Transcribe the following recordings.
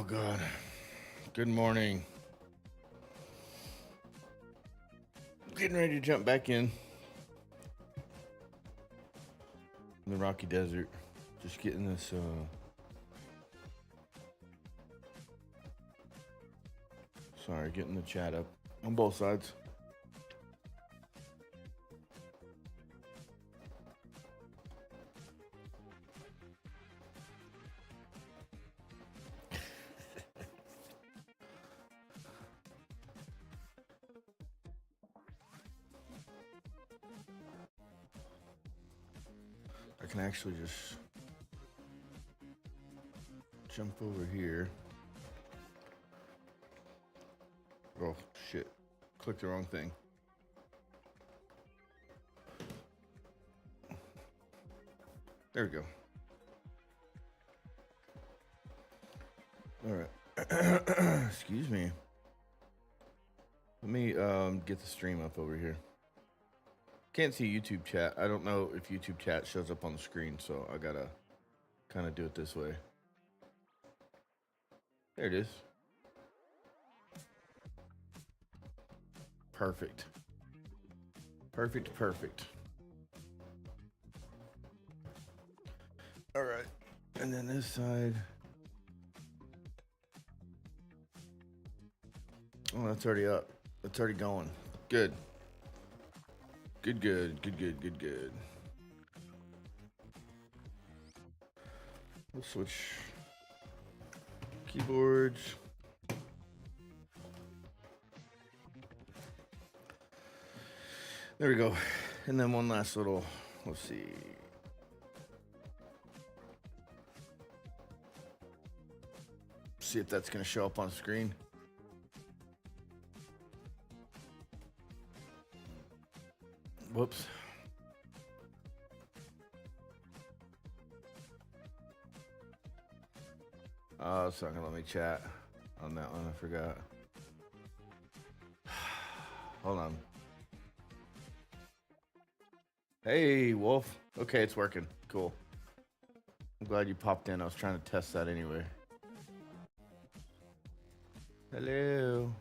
God. Good morning. Getting ready to jump back in the Rocky Desert. Just getting this, getting the chat up on both sides. I can actually just jump over here. Oh, shit. Clicked the wrong thing. There we go. All right. Excuse me. Let me get the stream up over here. Can't see YouTube chat. I don't know if YouTube chat shows up on the screen, so I gotta kind of do it this way. There it is. Perfect. Perfect. All right. And then this side. Oh, that's already up. That's already going. Good. Good. We'll switch keyboards. There we go. And then one last little, let's see. See if that's going to show up on screen. Whoops. Oh, it's not gonna let me chat on that one. I forgot. Hold on. Hey, Wolf. Okay, it's working. Cool. I'm glad you popped in. I was trying to test that anyway. Hello.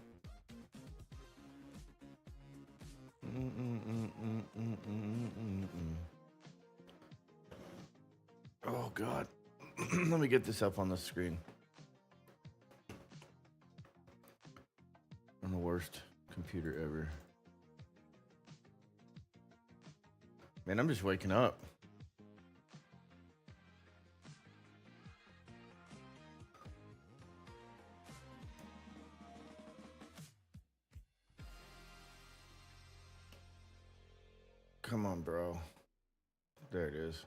Oh, God. Let me get this up on the screen. I'm the worst computer ever. Man, I'm just waking up. Come on, bro. There it is.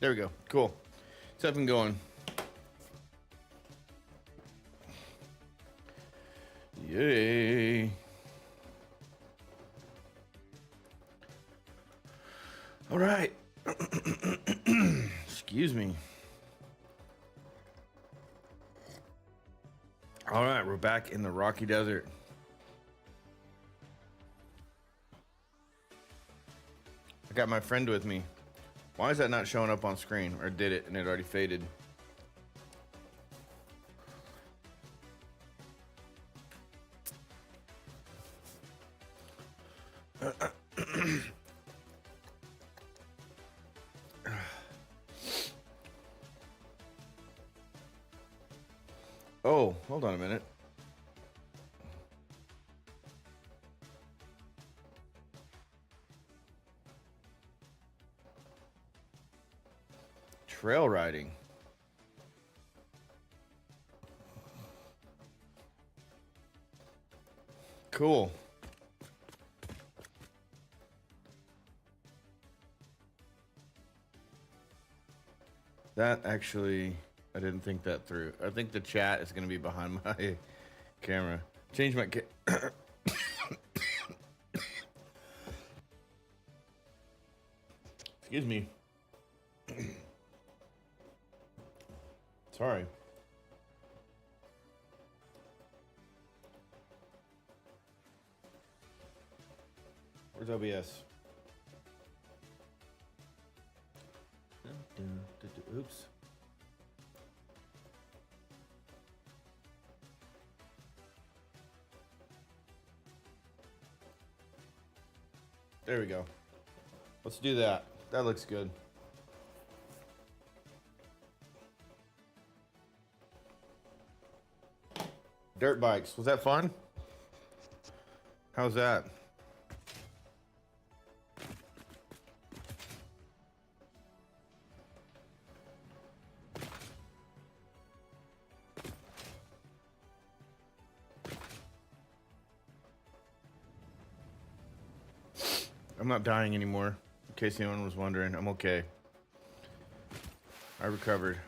There we go. Cool. It's up and going. Yay. All right. Excuse me. All right, we're back in the Rocky Desert. I got my friend with me. Why is that not showing up on screen? Or did it and it already faded? Oh, hold on a minute. Trail riding. Cool. That actually, I didn't think that through. I think the chat is going to be behind my camera. Change my Excuse me. Sorry. Where's OBS? Oops. There we go. Let's do that. That looks good. Dirt bikes. Was that fun? How's that? I'm not dying anymore, in case anyone was wondering. I'm okay. I recovered.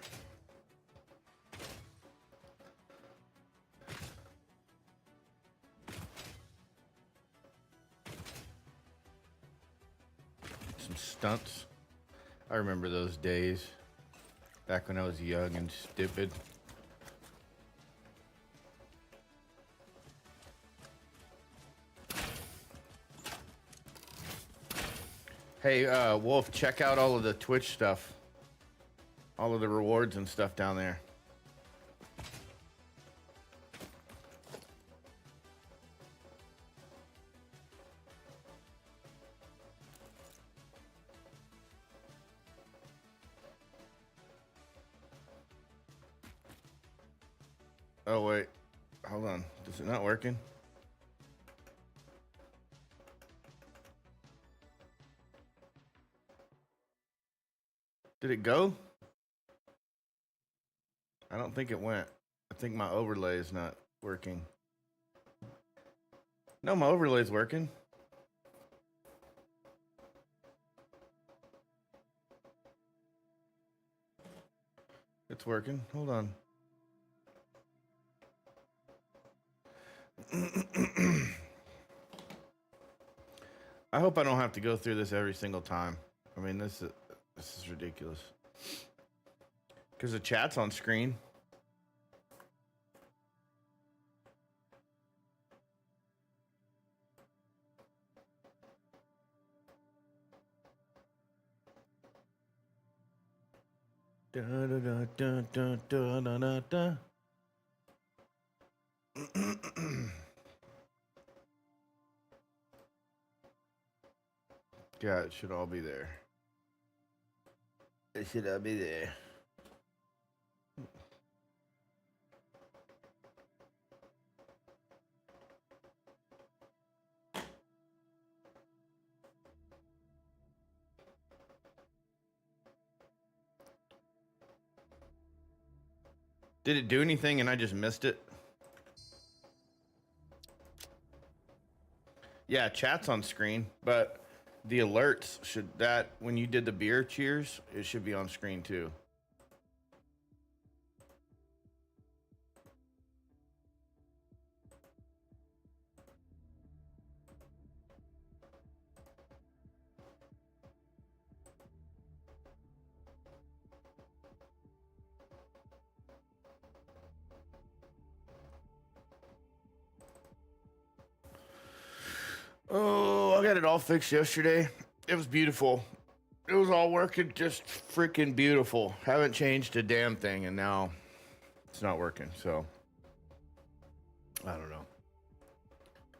Some stunts. I remember those days. Back when I was young and stupid. Hey, Wolf, check out all of the Twitch stuff. All of the rewards and stuff down there. Oh, wait. Hold on. Is it not working? Did it go? I don't think it went. I think my overlay is not working. No, my overlay is working. It's working. Hold on. I hope I don't have to go through this every single time. I mean, this is ridiculous. Because the chat's on screen. Da, da, da, da, da, da, da, da. Yeah, it should all be there. It should all be there. Did it do anything and I just missed it? Yeah, chat's on screen, but the alerts should, that when you did the beer cheers, it should be on screen too. Oh, I got it all fixed yesterday. It was beautiful. It was all working just freaking beautiful. Haven't changed a damn thing, and now it's not working. So, I don't know.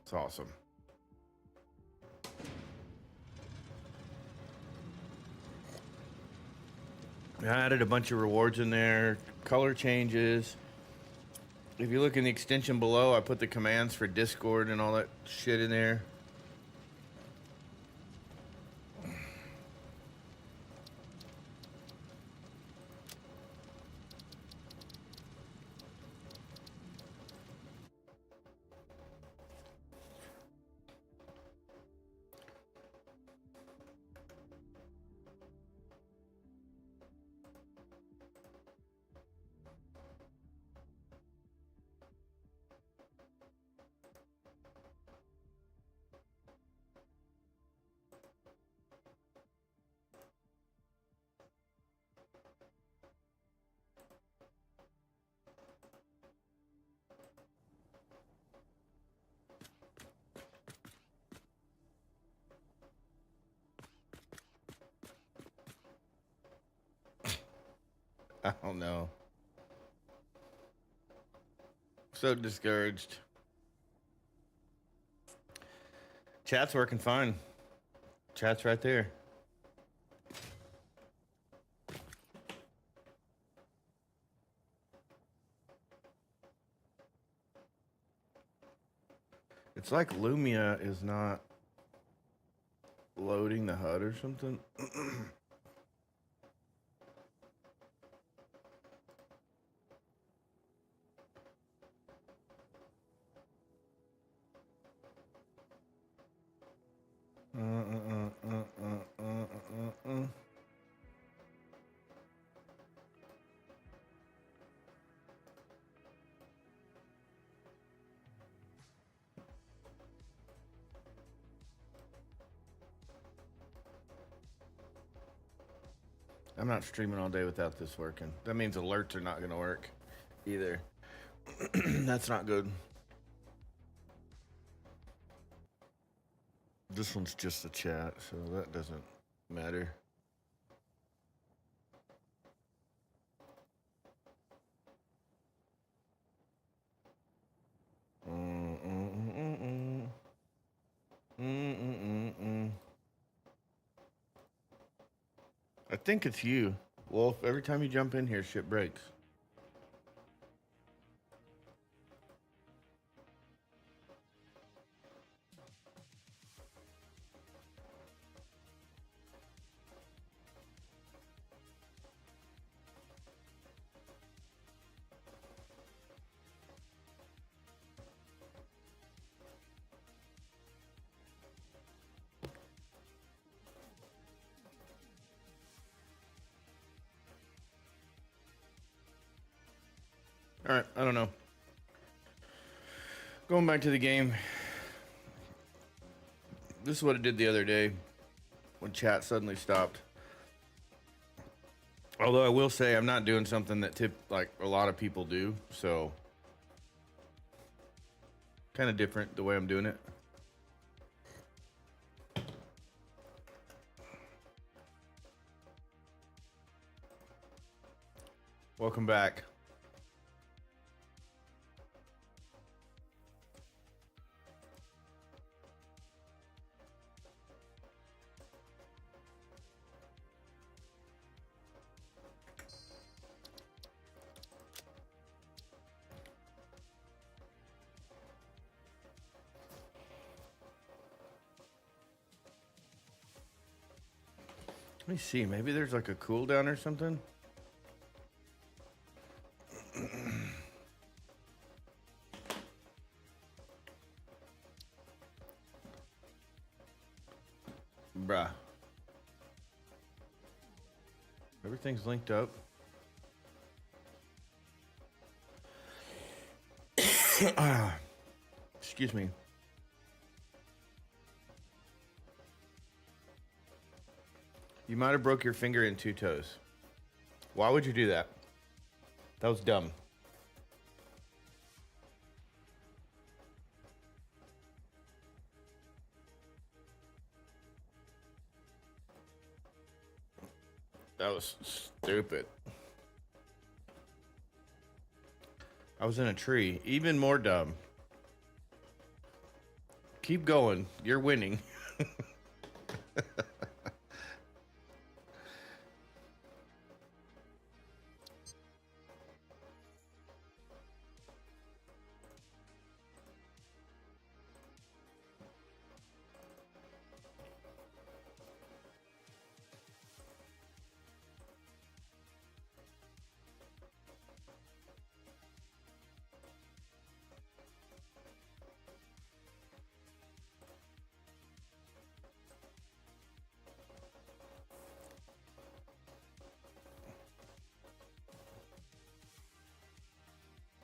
It's awesome. I added a bunch of rewards in there, color changes. If you look in the extension below, I put the commands for Discord and all that shit in there. I don't know. So discouraged. Chat's working fine. Chat's right there. It's like Lumia is not loading the HUD or something. I'm not streaming all day without this working. That means alerts are not going to work either. That's not good. This one's just a chat, so that doesn't matter. I think it's you. Wolf, every time you jump in here, shit breaks. All right, I don't know. Going back to the game. This is what it did the other day when chat suddenly stopped. Although I will say I'm not doing something that like a lot of people do, so kind of different the way I'm doing it. Welcome back. Let me see. Maybe there's like a cooldown or something. Bruh. Everything's linked up. Excuse me. You might have broke your finger in 2 toes. Why would you do that? That was dumb. That was stupid. I was in a tree. Even more dumb. Keep going. You're winning.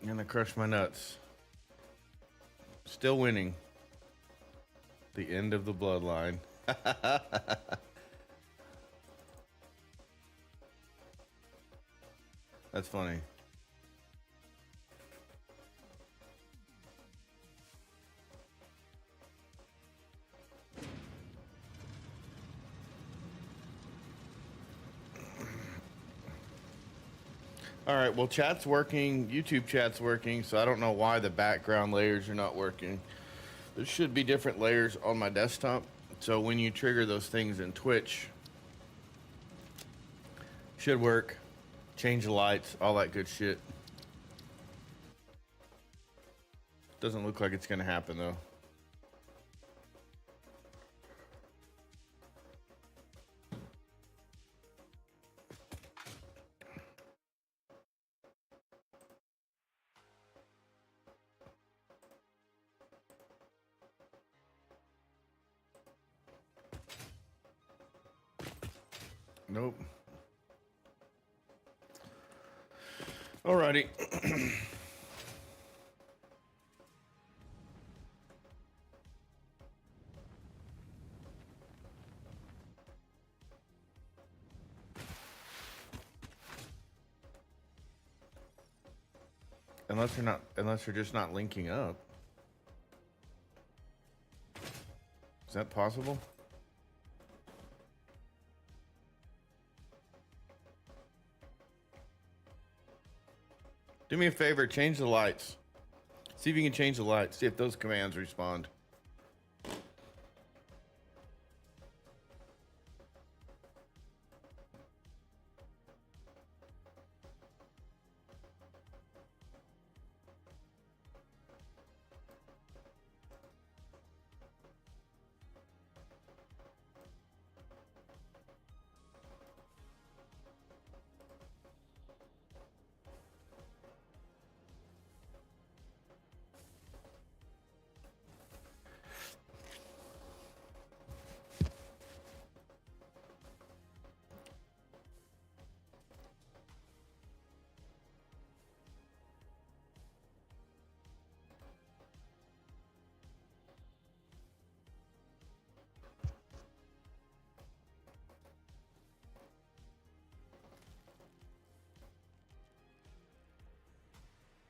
I'm gonna crush my nuts. Still winning. The end of the bloodline. That's funny. All right, well, chat's working. YouTube chat's working, so I don't know why the background layers are not working. There should be different layers on my desktop. So when you trigger those things in Twitch, should work. Change the lights, all that good shit. Doesn't look like it's gonna happen though. Nope. Alrighty. Unless they're just not linking up. Is that possible? Do me a favor, change the lights. See if you can change the lights. See if those commands respond.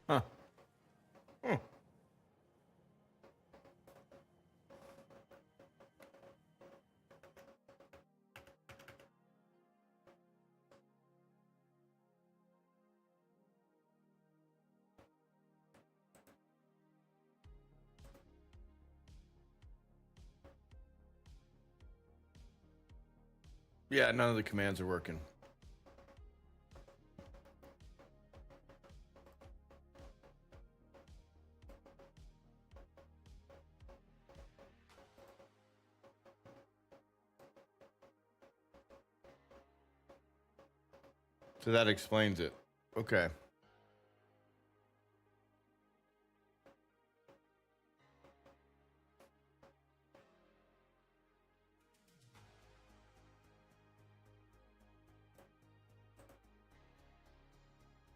Huh. Hmm. Yeah, none of the commands are working. So that explains it. Okay.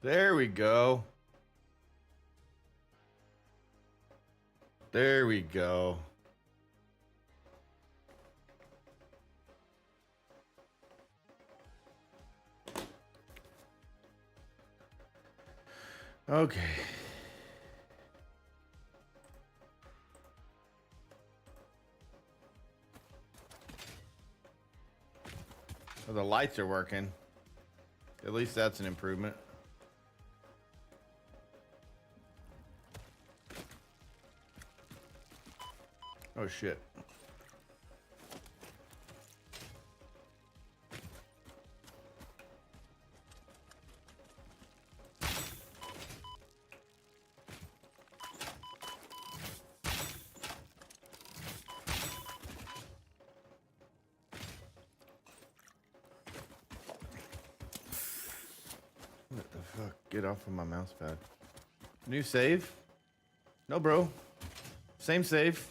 There we go. There we go. Okay. Well, the lights are working. At least that's an improvement. Oh shit. What the fuck? Get off of my mouse pad. New save? No, bro. Same save.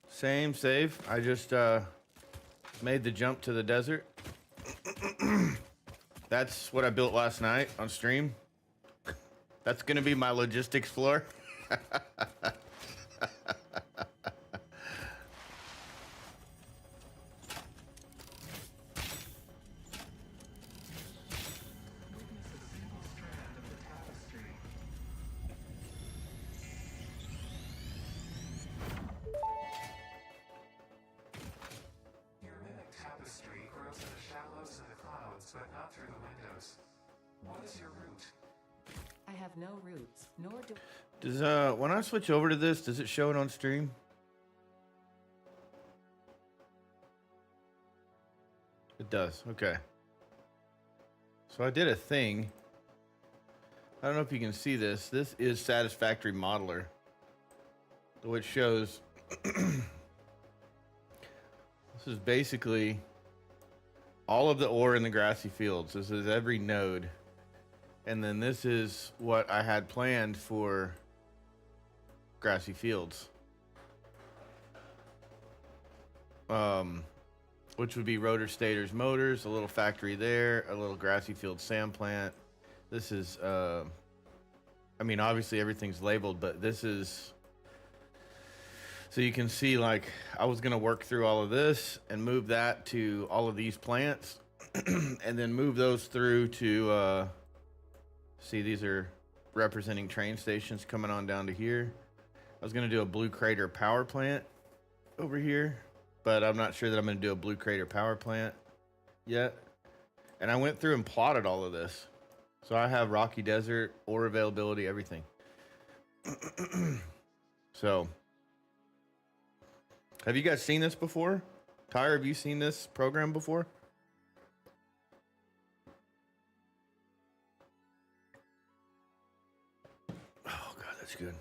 Same save. I just made the jump to the desert. That's what I built last night on stream. That's gonna be my logistics floor. have no roots, nor do... Does when I switch over to this, does it show it on stream? It does. Okay. So I did a thing. I don't know if you can see this. This is Satisfactory Modeler, which shows this is basically all of the ore in the grassy fields. This is every node. And then this is what I had planned for grassy fields. Which would be rotor stators, motors, a little factory there, a little grassy field sand plant. This is, I mean, obviously everything's labeled, but this is, so you can see, like, I was going to work through all of this and move that to all of these plants and then move those through to, see, these are representing train stations coming on down to here. I was going to do a Blue Crater power plant over here, but I'm not sure that I'm going to do a Blue Crater power plant yet. And I went through and plotted all of this. So I have Rocky Desert, ore availability, everything. So, have you guys seen this before? Tyre, have you seen this program before? Oh, God, that's good.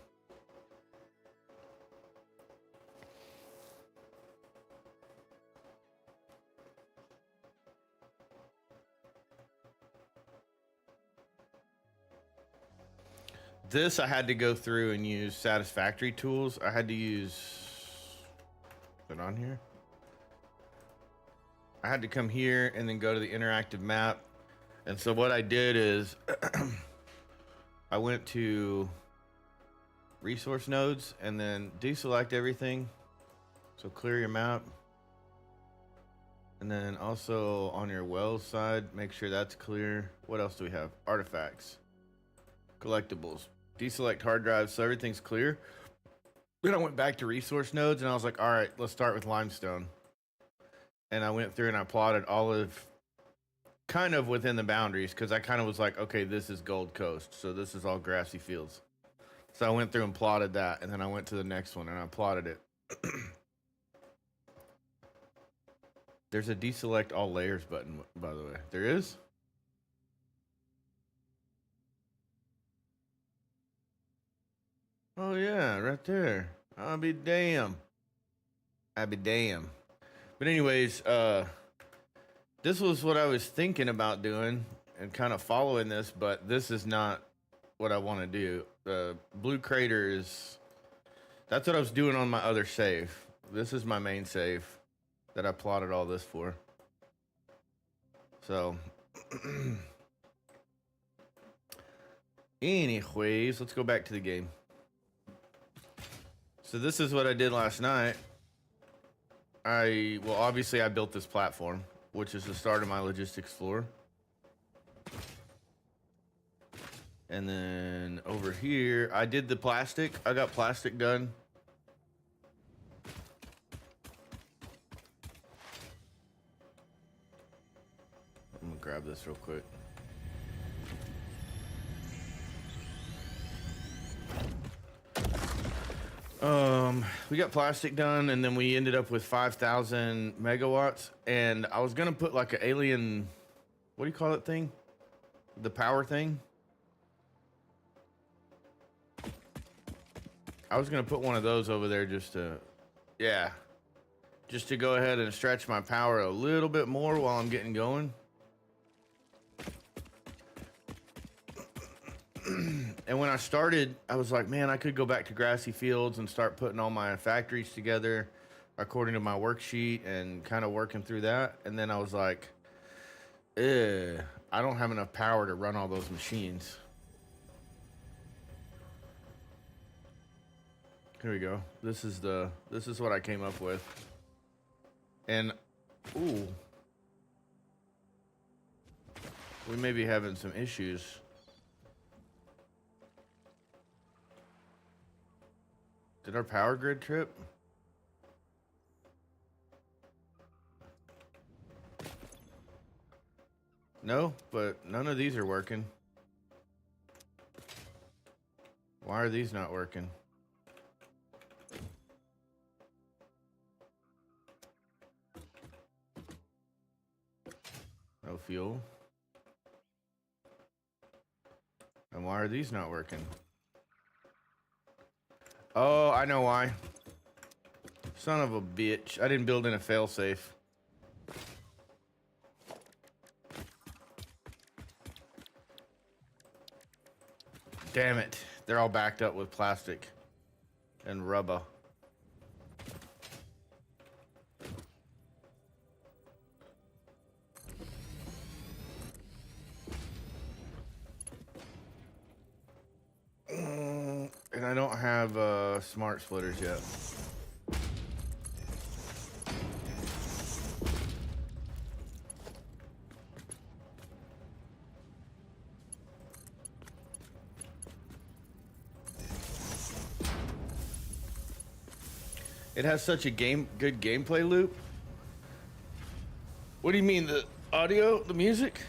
This I had to go through and use Satisfactory tools. I had to use, is it on here? I had to come here and then go to the interactive map. And so what I did is I went to resource nodes and then deselect everything. So clear your map. And then also on your wells side, make sure that's clear. What else do we have? Artifacts, collectibles. Deselect hard drives so everything's clear. Then I went back to resource nodes and I was like, all right, let's start with limestone. And I went through and I plotted all of kind of within the boundaries because I kind of was like, okay, this is Gold Coast. So this is all grassy fields. So I went through and plotted that. And then I went to the next one and I plotted it. There's a deselect all layers button, by the way. There is? Oh, yeah, right there. I'll be damn. I'll be damn. But anyways, this was what I was thinking about doing and kind of following this, but this is not what I want to do. The Blue Crater is, that's what I was doing on my other save. This is my main save that I plotted all this for. So, anyways, let's go back to the game. So this is what I did last night. Well, obviously I built this platform, which is the start of my logistics floor. And then over here, I did the plastic. I got plastic done. I'm gonna grab this real quick. We got plastic done, and then we ended up with 5,000 megawatts. And I was gonna put like an alien, what do you call that thing? The power thing. I was gonna put one of those over there just to, yeah, just to go ahead and stretch my power a little bit more while I'm getting going. And when I started, I was like, man, I could go back to grassy fields and start putting all my factories together according to my worksheet and kind of working through that. And then I was like, I don't have enough power to run all those machines. Here we go. This is what I came up with. And, ooh, we may be having some issues. Did our power grid trip? No, but none of these are working. Why are these not working? No fuel. And why are these not working? Oh, I know why. Son of a bitch. I didn't build in a failsafe. Damn it. They're all backed up with plastic and rubber. And I don't have smart splitters yet. It has such a good gameplay loop. What do you mean, the audio, the music?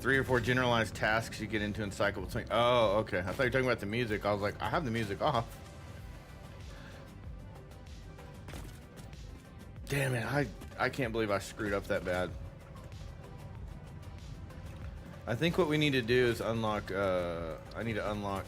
Three or four generalized tasks you get into in cycle between. Oh, okay. I thought you were talking about the music. I was like, I have the music off. Damn it. I can't believe I screwed up that bad. I think what we need to do is unlock, I need to unlock.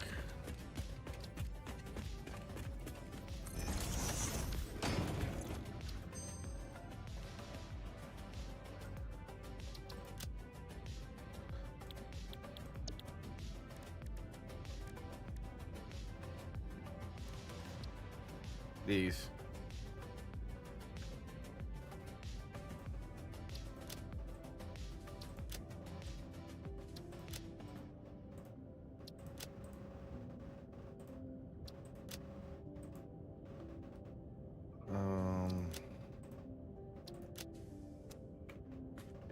These.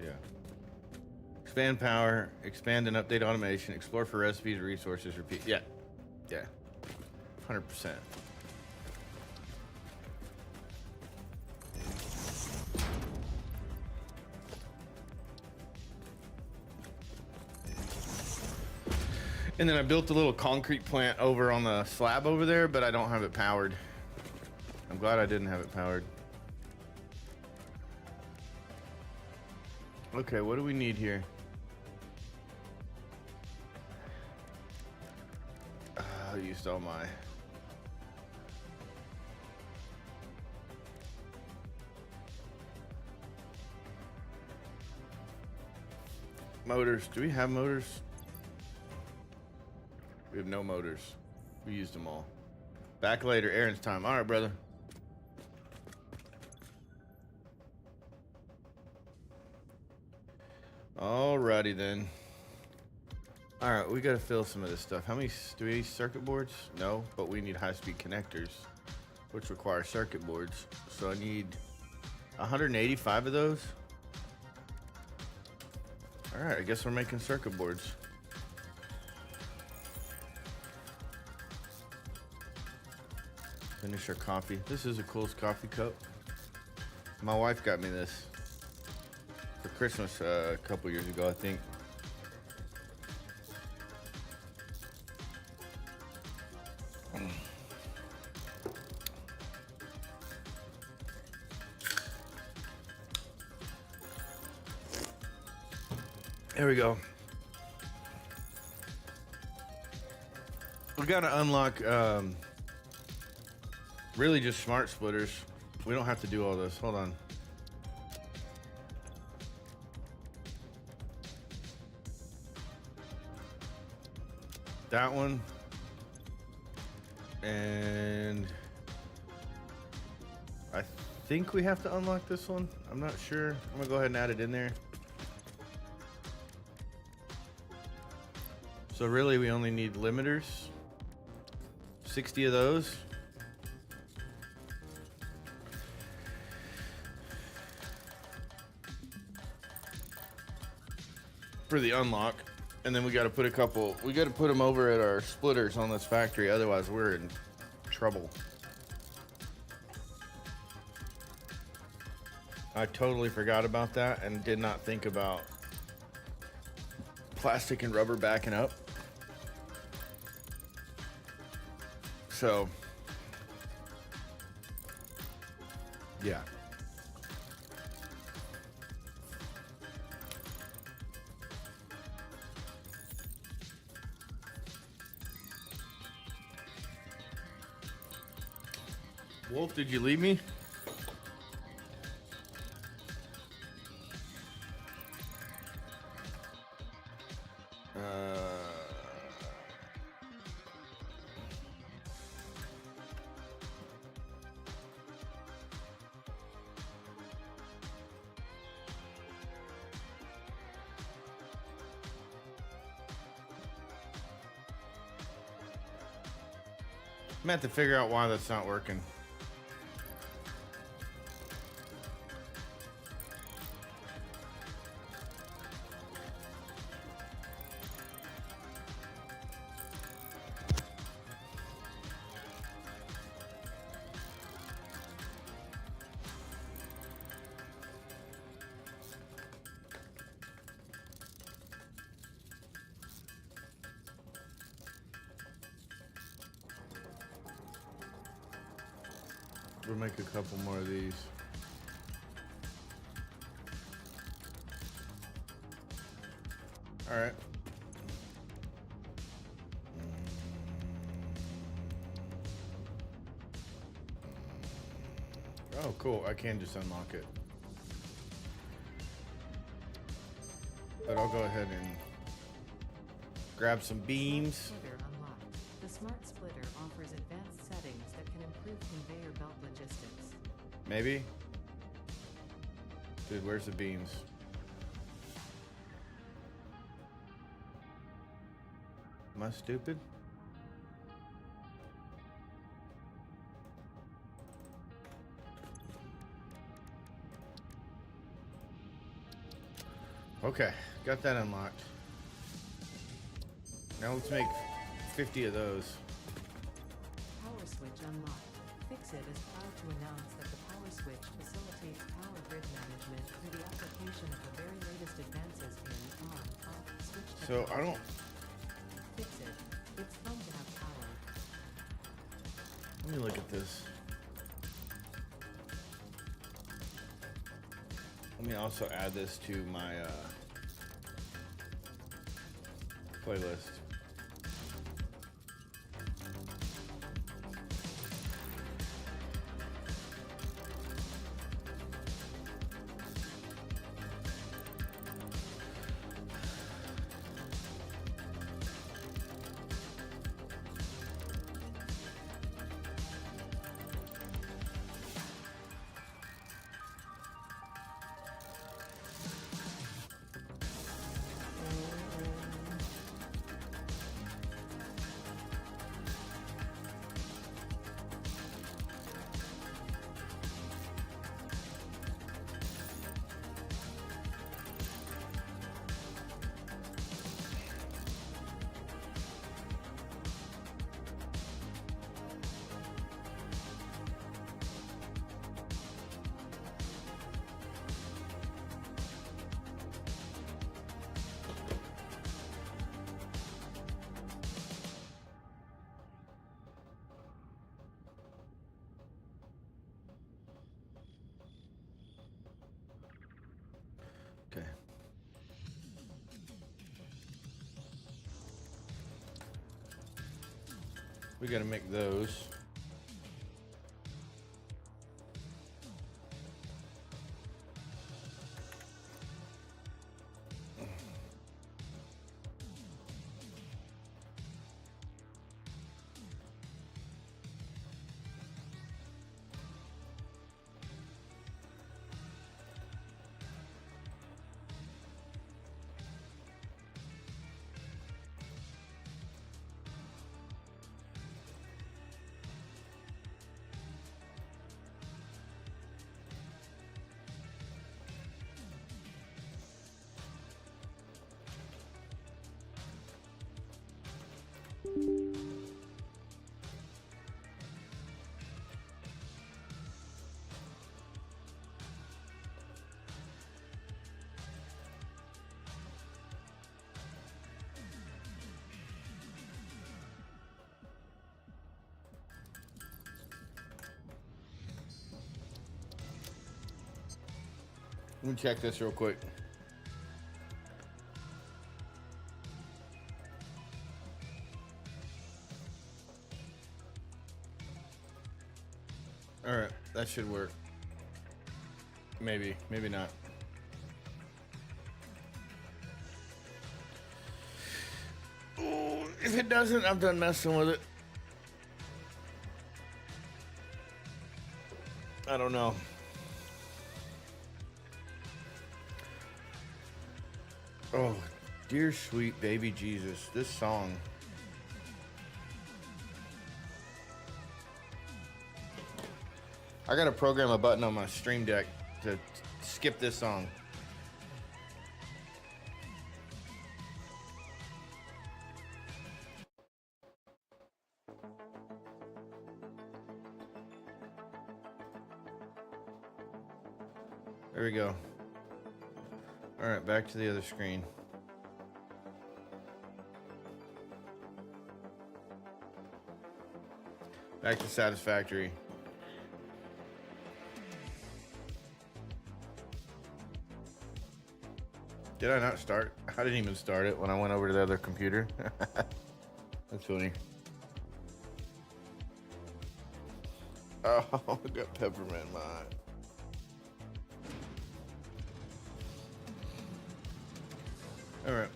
Yeah. Expand power, expand and update automation, explore for recipes, resources, repeat. Yeah. Yeah. 100%. And then I built a little concrete plant over on the slab over there, but I don't have it powered. I'm glad I didn't have it powered. Okay, what do we need here? I used all my... motors. Do we have motors? We have no motors. We used them all. Back later. Aaron's time. All right, brother. Alrighty then. All right, we got to fill some of this stuff. How many do we need? Circuit boards? No, but we need high-speed connectors, which require circuit boards. So I need 185 of those. All right, I guess we're making circuit boards. Finish our coffee. This is a cool coffee cup. My wife got me this for Christmas a couple years ago, I think. There we go. We gotta unlock really just smart splitters. We don't have to do all this. Hold on. That one. And I think we have to unlock this one. I'm not sure. I'm gonna go ahead and add it in there. So really we only need limiters. 60 of those. For the unlock. And then we got to put them over at our splitters on this factory. Otherwise, we're in trouble. I totally forgot about that and did not think about plastic and rubber backing up. So, yeah. Wolf, did you leave me? I'm gonna have to figure out why that's not working. We'll make a couple more of these. All right. Oh, cool. I can just unlock it. But I'll go ahead and grab some beams. The smart splitter offers advanced settings that can improve conveyor belt logistics. Maybe? Dude, where's the beams? Am I stupid? Okay, got that unlocked. Now let's make 50 of those. Power switch unlocked. Fixit is proud to announce that the power switch facilitates power grid management through the application of the very latest advances in on-off switch technology. So I don't... Fixit. It's fun to have power. Let me look at this. Let me also add this to my playlist. Okay. We gotta make those. Let me check this real quick. All right, that should work. Maybe, maybe not. Ooh, if it doesn't, I'm done messing with it. I don't know. Oh, dear sweet baby Jesus, this song. I gotta program a button on my Stream Deck to skip this song. There we go. All right, back to the other screen. Back to Satisfactory. Did I not start? I didn't even start it when I went over to the other computer. That's funny. Oh, I got peppermint in my eye. All right.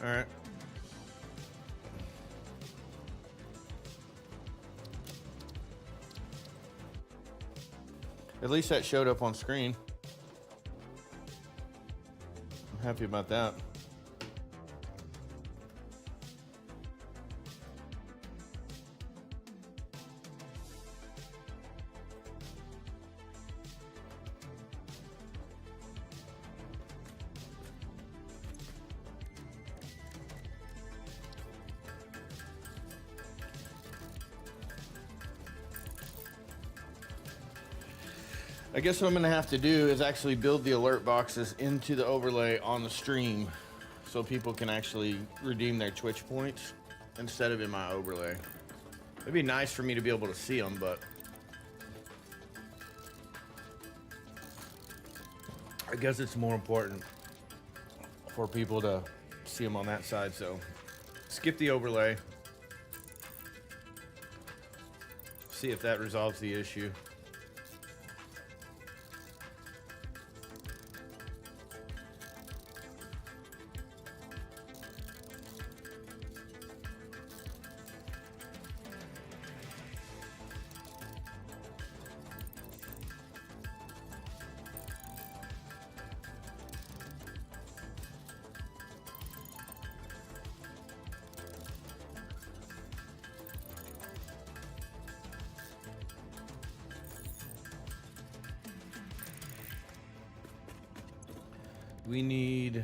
All right. At least that showed up on screen. I'm happy about that. I guess what I'm gonna have to do is actually build the alert boxes into the overlay on the stream so people can actually redeem their Twitch points instead of in my overlay. It'd be nice for me to be able to see them, but I guess it's more important for people to see them on that side, so skip the overlay. See if that resolves the issue. We need...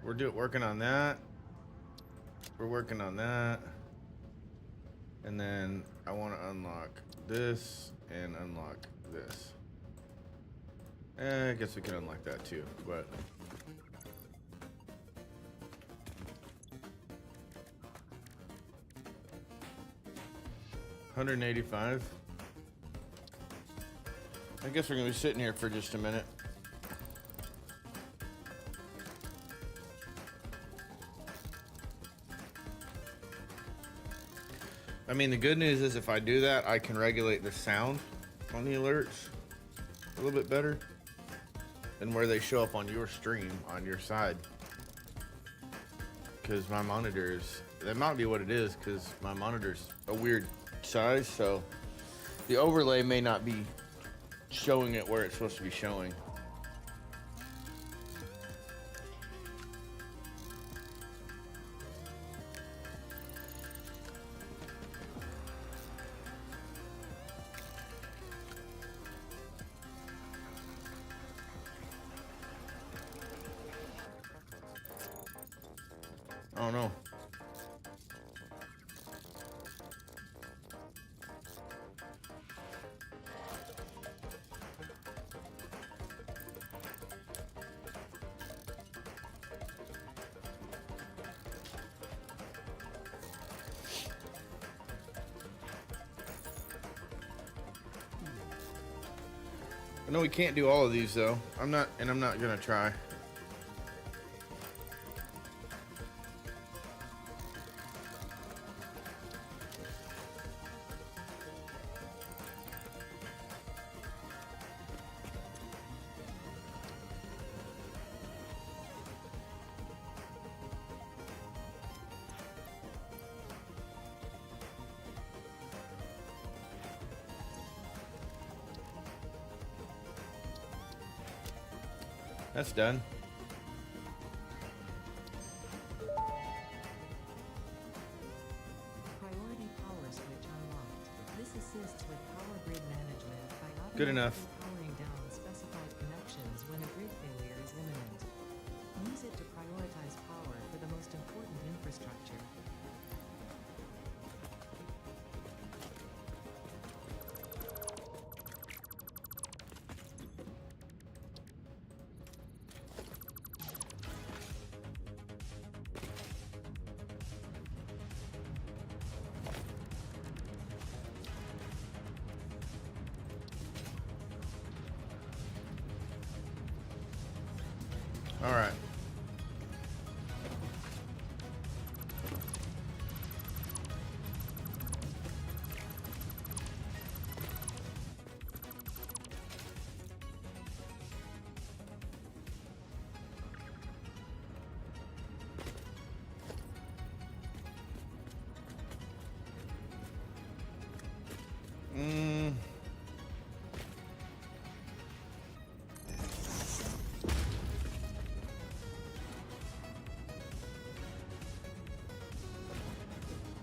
We're working on that. We're working on that. And then I want to unlock this and unlock this. I guess we can unlock that too, but... $185. I guess we're gonna be sitting here for just a minute. I mean, the good news is if I do that, I can regulate the sound on the alerts a little bit better than where they show up on your stream on your side. Because my monitors, that might be what it is, because my monitor's a weird size, so the overlay may not be showing it where it's supposed to be showing. I don't know. I know we can't do all of these though. I'm not gonna try. That's done. Priority power switch unlocked. This assists with power grid management by Good enough. automatically powering down specified connections when a grid failure is imminent. Use it to prioritize power for the most important infrastructure. All right.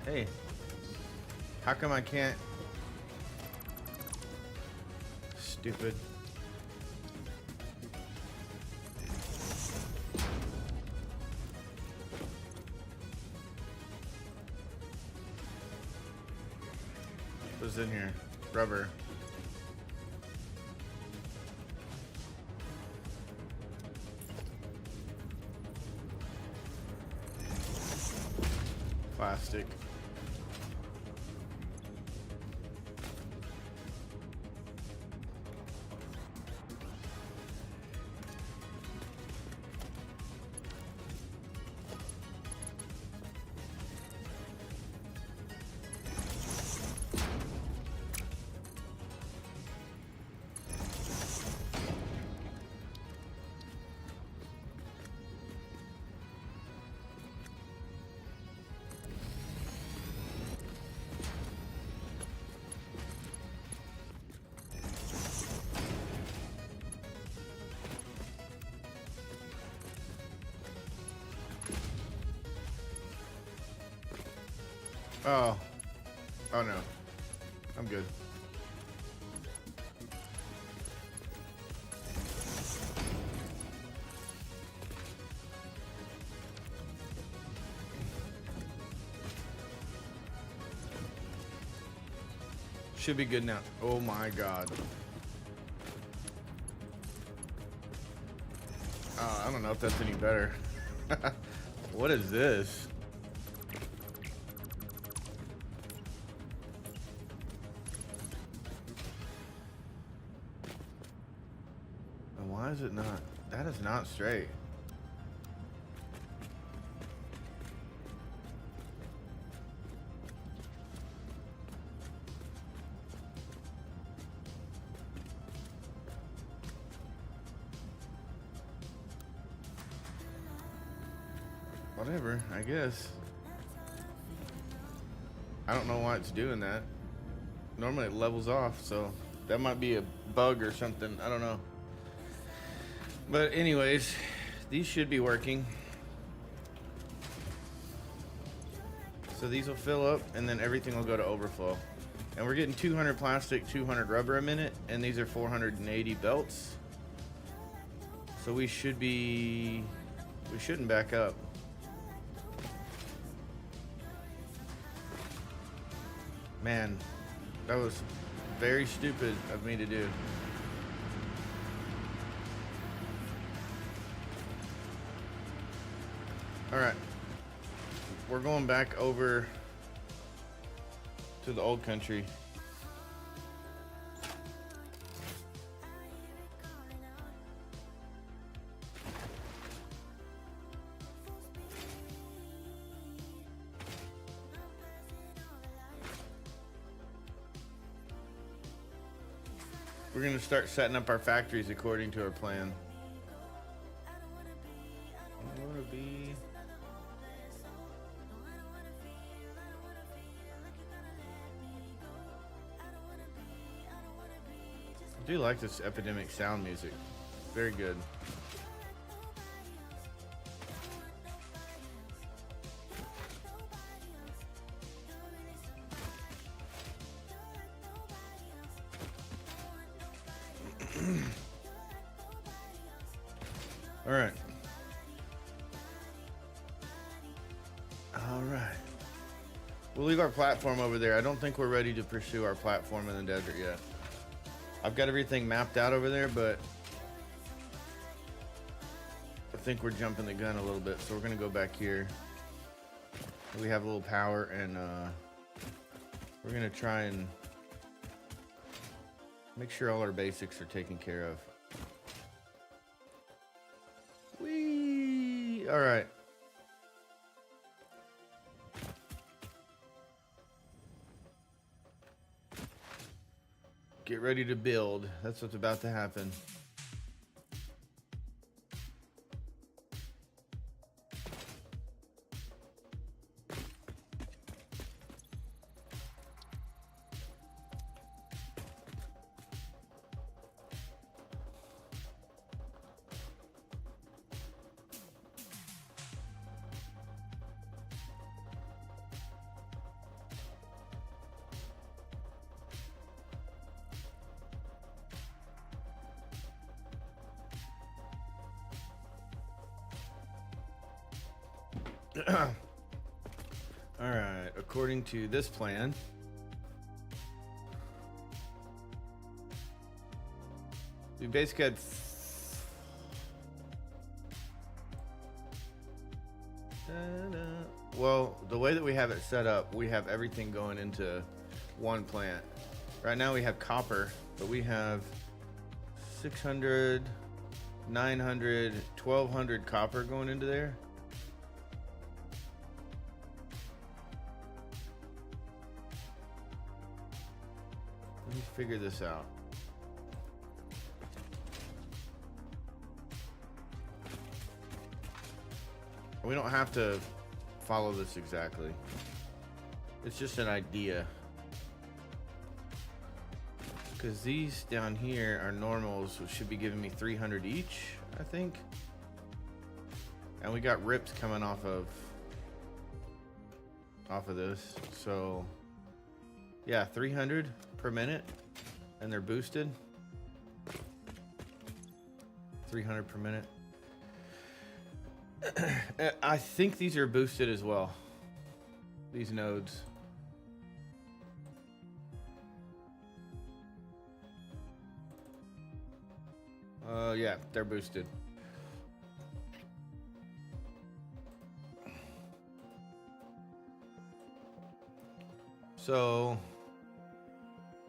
Hey, how come I can't? Stupid. What's in here? Rubber. Plastic. Oh. Oh no. I'm good. Should be good now. Oh my god. I don't know if that's any better. What is this? And why is it not? That is not straight. Whatever, I guess. I don't know why it's doing that. Normally it levels off, so that might be a bug or something. I don't know. But anyways, these should be working. So these will fill up and then everything will go to overflow. And we're getting 200 plastic, 200 rubber a minute, and these are 480 belts. So we shouldn't back up. Man, that was very stupid of me to do. All right, we're going back over to the old country. We're gonna start setting up our factories according to our plan. I wanna be. I do like this Epidemic sound music. Very good. All right. All right. We'll leave our platform over there. I don't think we're ready to pursue our platform in the desert yet. I've got everything mapped out over there, but I think we're jumping the gun a little bit. So we're going to go back here. We have a little power, and we're going to try and make sure all our basics are taken care of. Whee! All right. Get ready to build. That's what's about to happen. All right, according to this plan, we basically had well, the way that we have it set up, we have everything going into one plant. Right now we have copper, but we have 600, 900, 1200 copper going into there. Let me figure this out. We don't have to follow this exactly. It's just an idea. Because these down here are normals, which should be giving me 300 each, I think. And we got rips coming off of this. So yeah, 300 per minute, and they're boosted. 300 per minute. I think these are boosted as well. These nodes. Yeah, they're boosted. So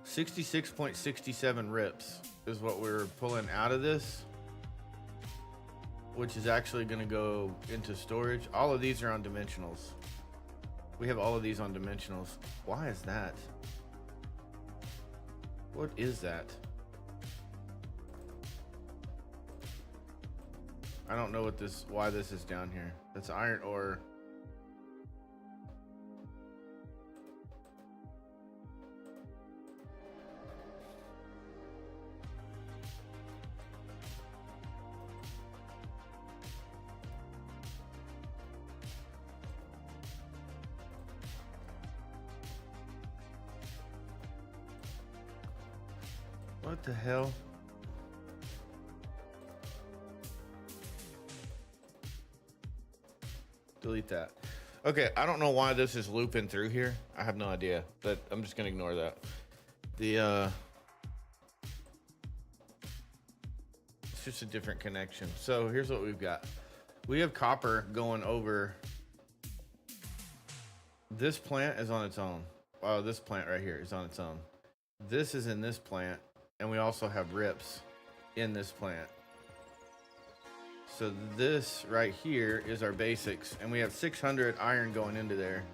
66.67 rips is what we're pulling out of this, which is actually going to go into storage. All of these are on dimensionals. We have all of these on dimensionals. Why is that? What is that? I don't know why this is down here. That's iron ore. What the hell? Delete that. Okay, I don't know why this is looping through here. I have no idea, but I'm just gonna ignore that. It's just a different connection. So here's what we've got. We have copper going over. This plant is on its own. Oh, this plant right here is on its own. This is in this plant, and we also have rips in this plant. So this right here is our basics, and we have 600 iron going into there.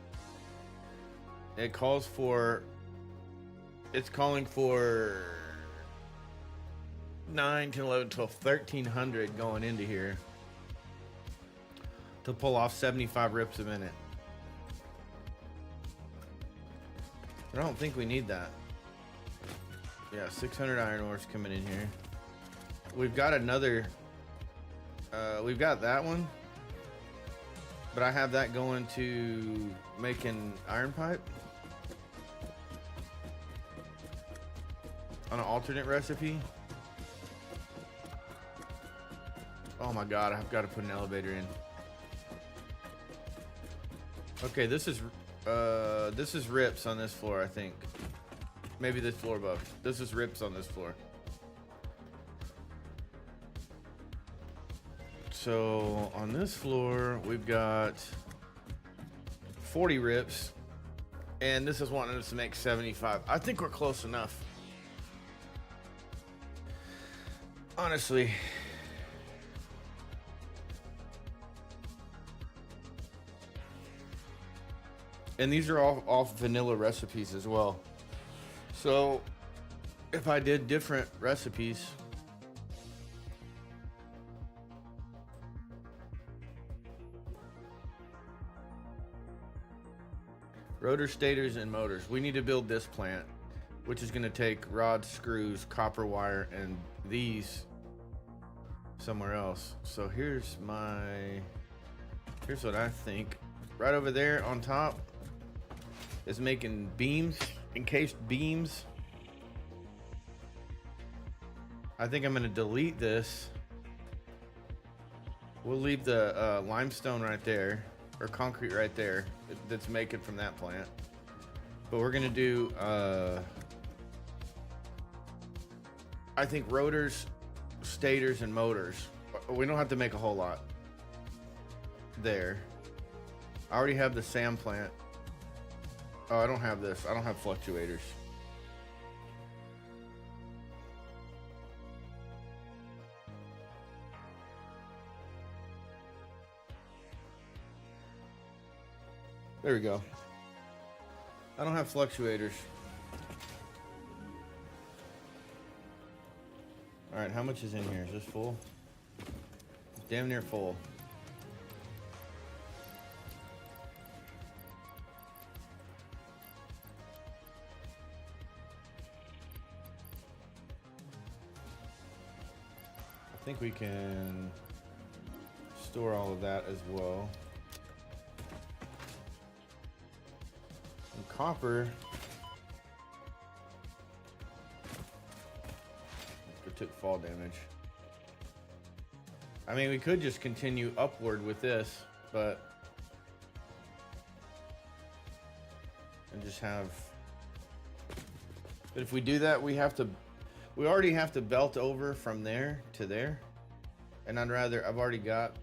It's calling for 9, 10, 11, 12, 1300 going into here to pull off 75 rips a minute. I don't think we need that. Yeah, 600 iron ores coming in here. We've got another, we've got that one, but I have that going to making iron pipe on an alternate recipe. Oh my God, I've got to put an elevator in. Okay, this is rips on this floor, I think. Maybe this floor above. This is rips on this floor. So on this floor, we've got 40 rips, and this is wanting us to make 75. I think we're close enough. Honestly. And these are all vanilla recipes as well. So if I did different recipes, rotor, stators, and motors. We need to build this plant, which is going to take rods, screws, copper wire, and these somewhere else. So here's what I think. Right over there on top is making beams, encased beams. I think I'm going to delete this. We'll leave the limestone right there, or concrete right there, that's making from that plant. But we're going to do, I think, rotors, stators, and motors. We don't have to make a whole lot there. I already have the sand plant. Oh, I don't have this. I don't have fluctuators. There we go. I don't have fluctuators. All right, how much is in here? Is this full? Damn near full. I think we can store all of that as well. And copper. It took fall damage. I mean, we could just continue upward with this, but and just have. But if we do that, we already have to belt over from there to there, and I've already got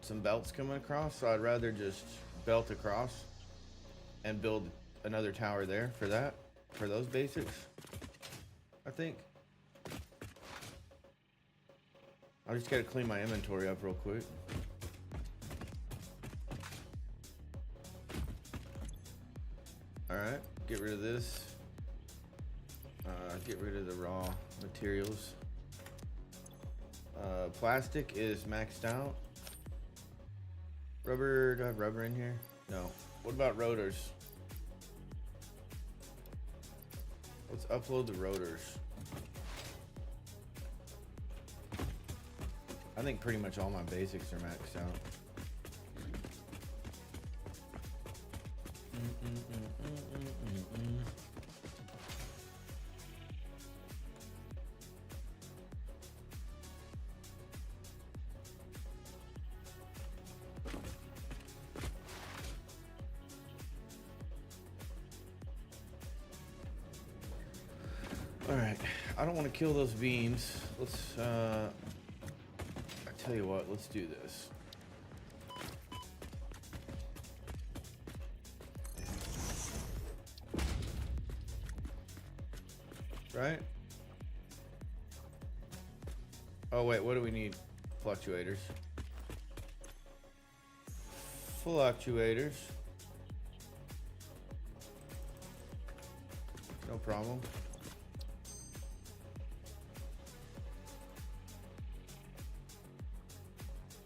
some belts coming across, so I'd rather just belt across and build another tower there for those basics, I think. I just gotta clean my inventory up real quick. All right, get rid of this. Get rid of the raw materials. Plastic is maxed out. Rubber, do I have rubber in here? No. What about rotors? Let's upload the rotors. I think pretty much all my basics are maxed out. All right, I don't want to kill those beams. Let's, I tell you what, let's do this. Right? Oh wait, what do we need? Fluctuators. Fluctuators. No problem.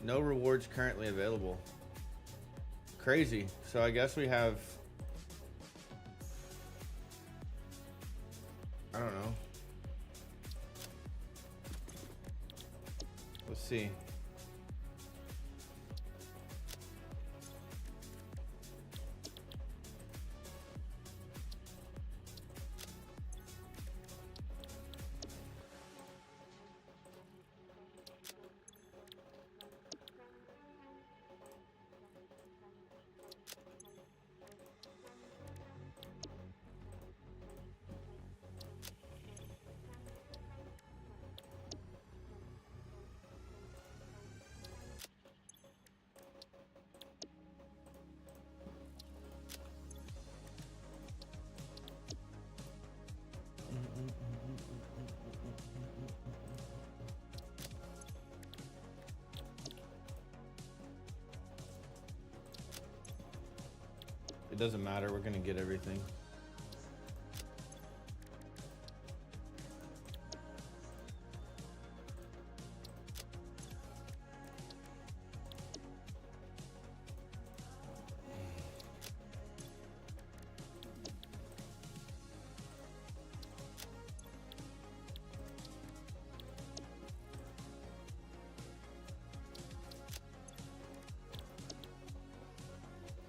No rewards currently available. Crazy. So I guess we have, I don't know. Let's see. It doesn't matter. We're gonna get everything.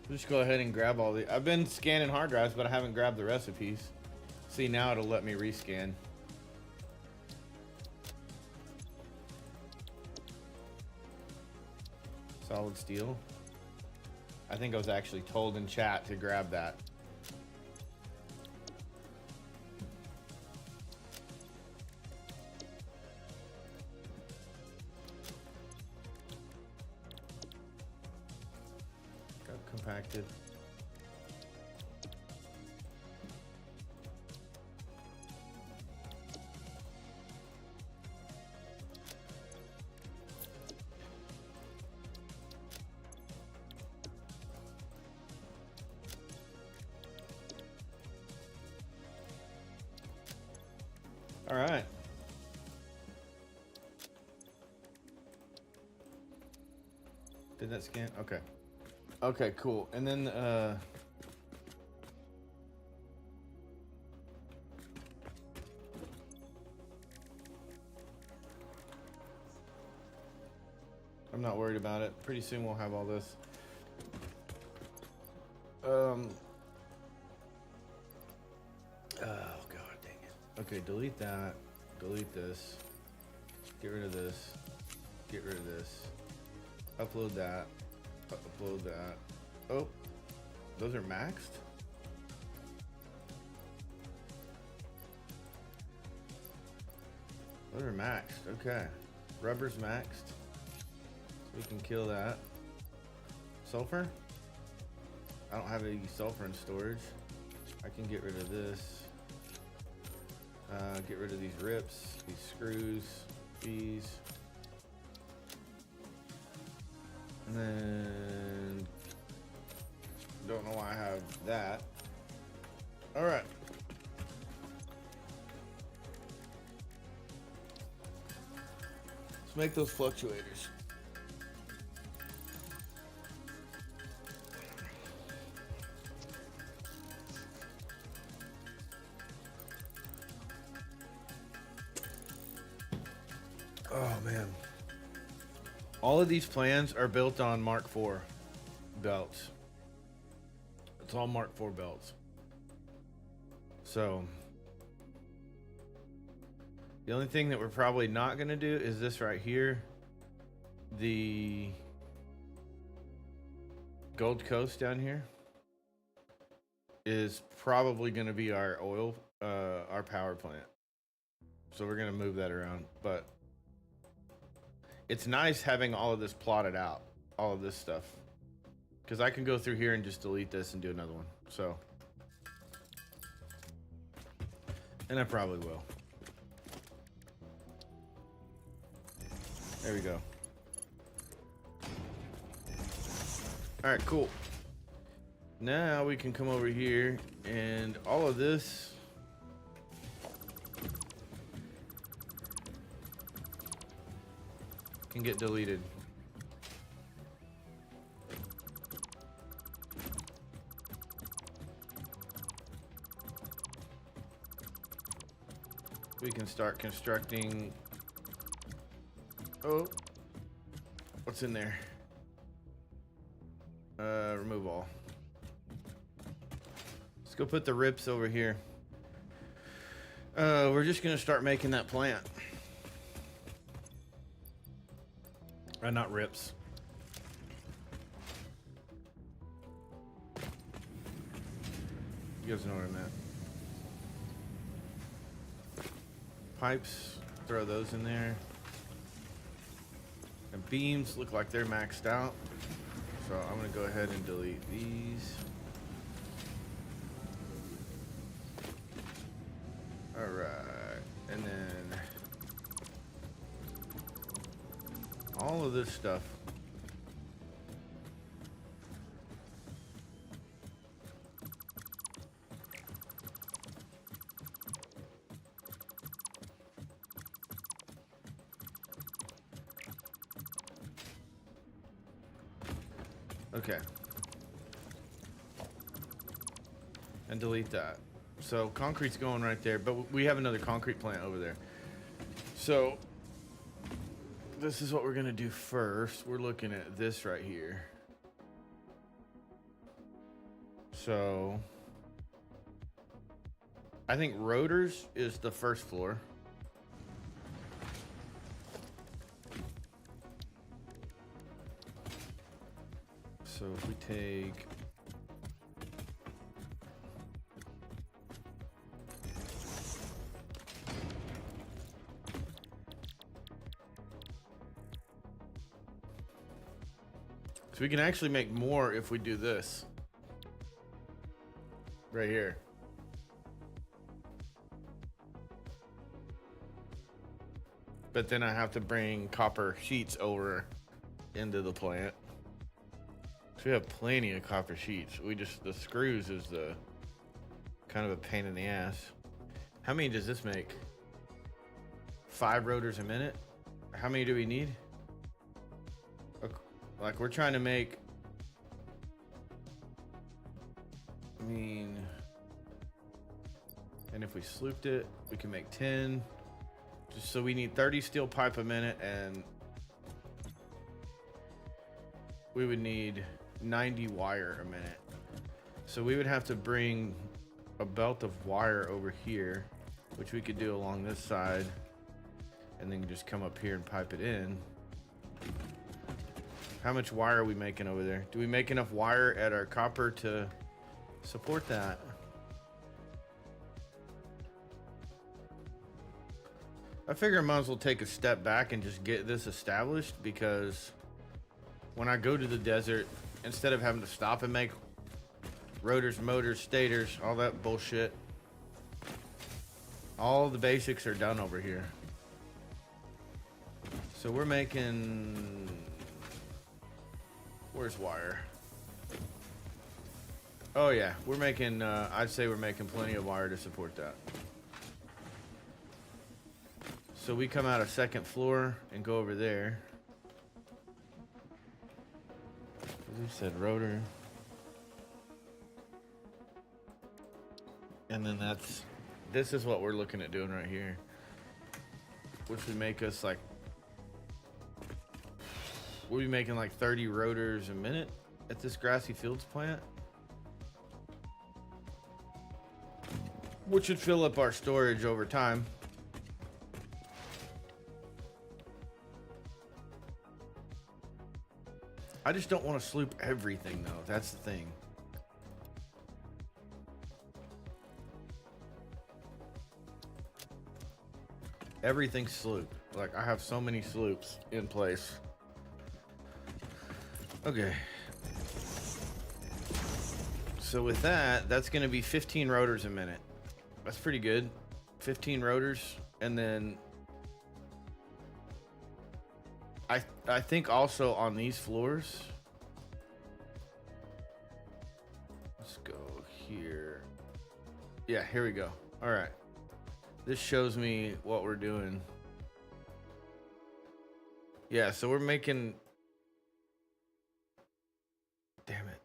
Just go ahead and grab all the. I've been scanning hard drives, but I haven't grabbed the recipes. See, now it'll let me rescan. Solid steel. I think I was actually told in chat to grab that. Got compacted. All right. Did that scan? Okay. Okay, cool. And then I'm not worried about it. Pretty soon we'll have all this. Oh god dang it. Okay, delete that. Delete this. Get rid of this. Get rid of this. Upload that. Upload that. Oh, those are maxed? Those are maxed. Okay. Rubber's maxed. We can kill that. Sulfur? I don't have any sulfur in storage. I can get rid of this. Get rid of these rips, these screws, these. And then don't know why I have that. All right. Let's make those fluctuators. Oh man. All of these plans are built on Mark IV belts. It's all Mark IV belts. So the only thing that we're probably not going to do is this right here. The Gold Coast down here is probably going to be our oil, our power plant. So we're going to move that around, but it's nice having all of this plotted out, all of this stuff, because I can go through here and just delete this and do another one. So, and I probably will. There we go. All right, cool. Now we can come over here and all of this can get deleted. We can start constructing. Oh, what's in there? Remove all. Let's go put the rips over here. We're just gonna start making that plant. Not rips. You guys know where I'm at. Pipes, throw those in there. And beams look like they're maxed out. So I'm gonna go ahead and delete these. All right, and then all of this stuff. Okay. And delete that. So concrete's going right there, but we have another concrete plant over there. So this is what we're gonna do first. We're looking at this right here. So I think rotors is the first floor. So if we take we can actually make more if we do this right here. But then I have to bring copper sheets over into the plant. So we have plenty of copper sheets. The screws is the kind of a pain in the ass. How many does this make? 5 rotors a minute? How many do we need? Like we're trying to make, and if we slooped it, we can make 10. Just so we need 30 steel pipe a minute, and we would need 90 wire a minute. So we would have to bring a belt of wire over here, which we could do along this side, and then just come up here and pipe it in. How much wire are we making over there? Do we make enough wire at our copper to support that? I figure I might as well take a step back and just get this established, because when I go to the desert, instead of having to stop and make rotors, motors, stators, all that bullshit, all the basics are done over here. So we're making... Where's wire? Oh yeah, we're making, I'd say we're making plenty of wire to support that. So we come out of second floor and go over there. We said rotor. And then this is what we're looking at doing right here. Which would make us like, we'll be making like 30 rotors a minute at this grassy fields plant. Which would fill up our storage over time. I just don't want to sloop everything though, that's the thing. Everything's sloop. Like I have so many sloops in place. Okay. So with that, that's going to be 15 rotors a minute. That's pretty good. 15 rotors. And then I think also on these floors, let's go here. Yeah, here we go. All right. This shows me what we're doing. Yeah, so we're making... Damn it.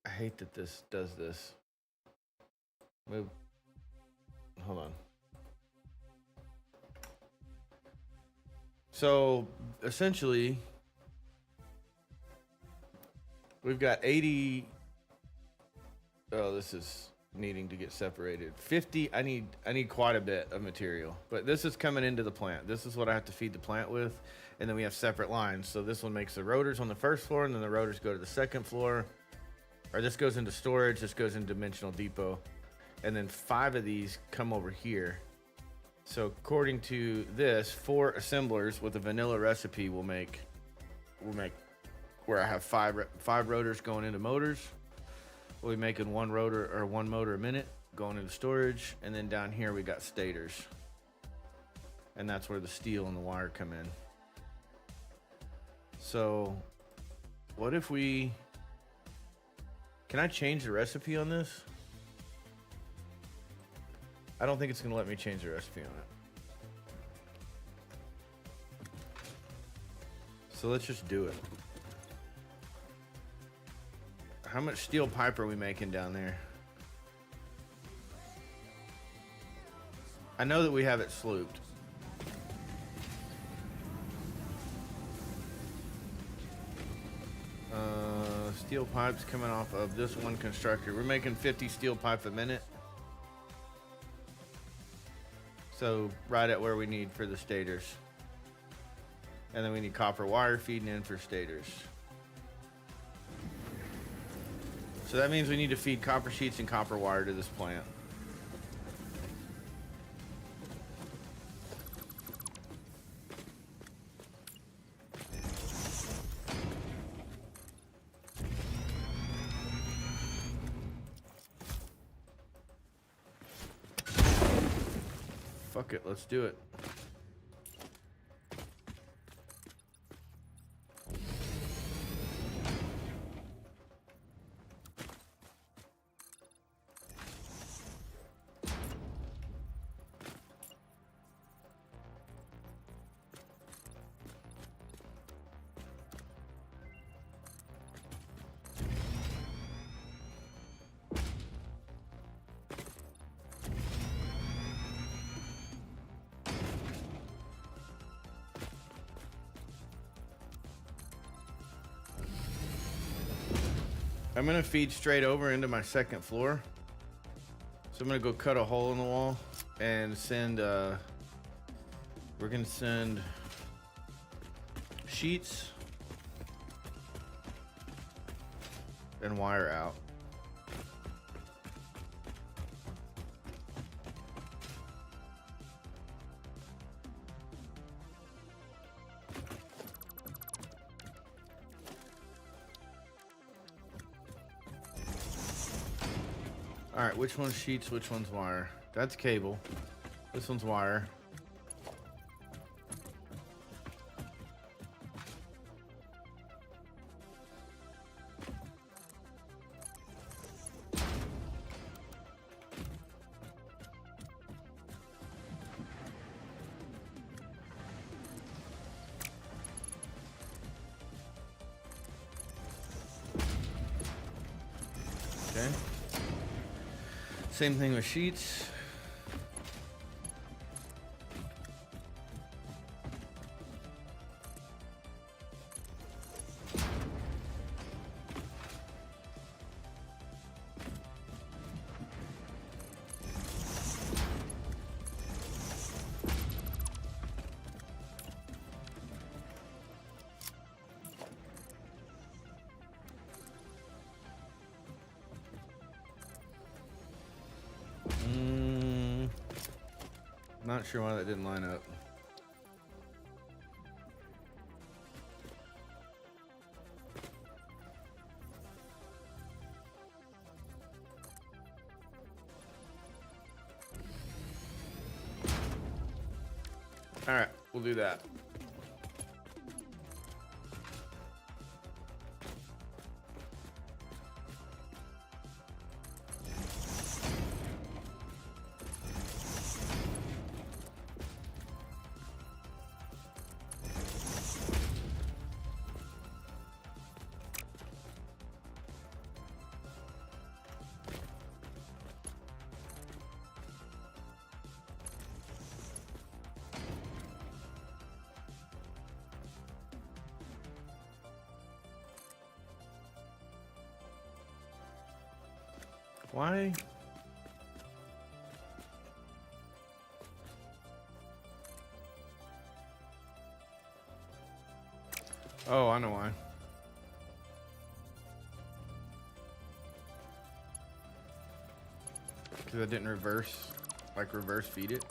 I hate that this does this. Move. Hold on. So essentially, we've got 80. Oh, this is needing to get separated. 50. I need quite a bit of material, but this is coming into the plant. This is what I have to feed the plant with, and then we have separate lines. So this one makes the rotors on the first floor, and then the rotors go to the second floor. Or this goes into storage. This goes into dimensional depot, and then 5 of these come over here. So according to this, 4 assemblers with a vanilla recipe will make where I have 5 rotors going into motors. We'll be making 1 rotor or 1 motor a minute going into storage, and then down here we got stators, and that's where the steel and the wire come in. So what if we, can I change the recipe on this? I don't think it's gonna let me change the recipe on it. So let's just do it. How much steel pipe are we making down there? I know that we have it slooped. Steel pipes coming off of this one constructor. We're making 50 steel pipe a minute. So right at where we need for the stators. And then we need copper wire feeding in for stators. So that means we need to feed copper sheets and copper wire to this plant. Fuck it, let's do it. I'm gonna feed straight over into my second floor. So I'm gonna go cut a hole in the wall and send, we're gonna send sheets and wire out. All right, which one's sheets, which one's wire? That's cable. This one's wire. Okay. Same thing with sheets. Not sure why that didn't line up. All right, we'll do that. Why? Oh, I know why. Because I didn't reverse feed it.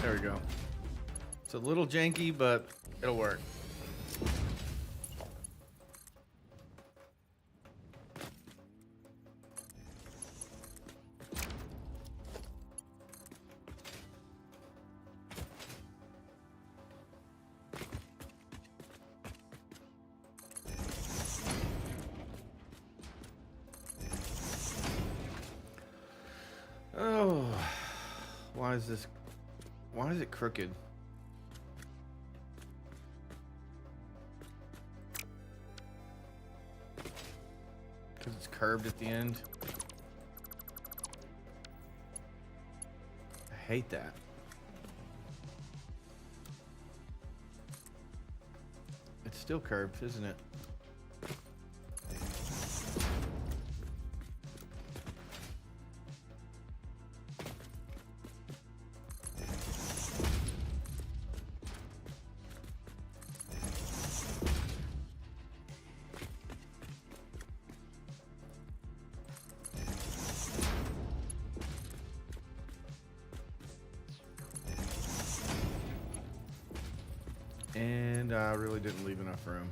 There we go. It's a little janky, but it'll work. Oh, why is it crooked? Because it's curved at the end. I hate that. It's still curved, isn't it? And I really didn't leave enough room.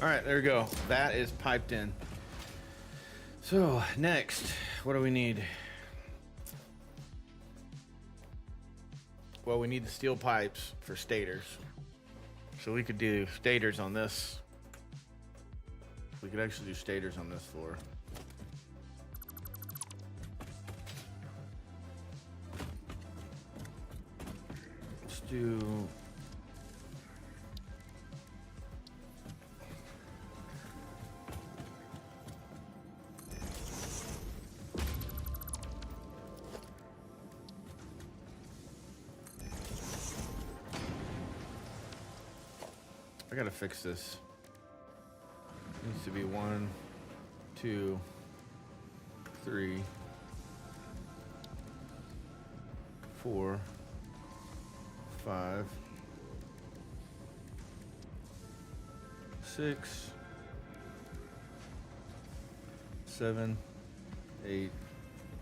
All right, there we go. That is piped in. So next, what do we need? Well, we need the steel pipes for stators. So we could do stators on this. We could actually do stators on this floor. Let's do... I gotta fix this. It needs to be 1, 2, 3, 4, 5, 6, 7, 8,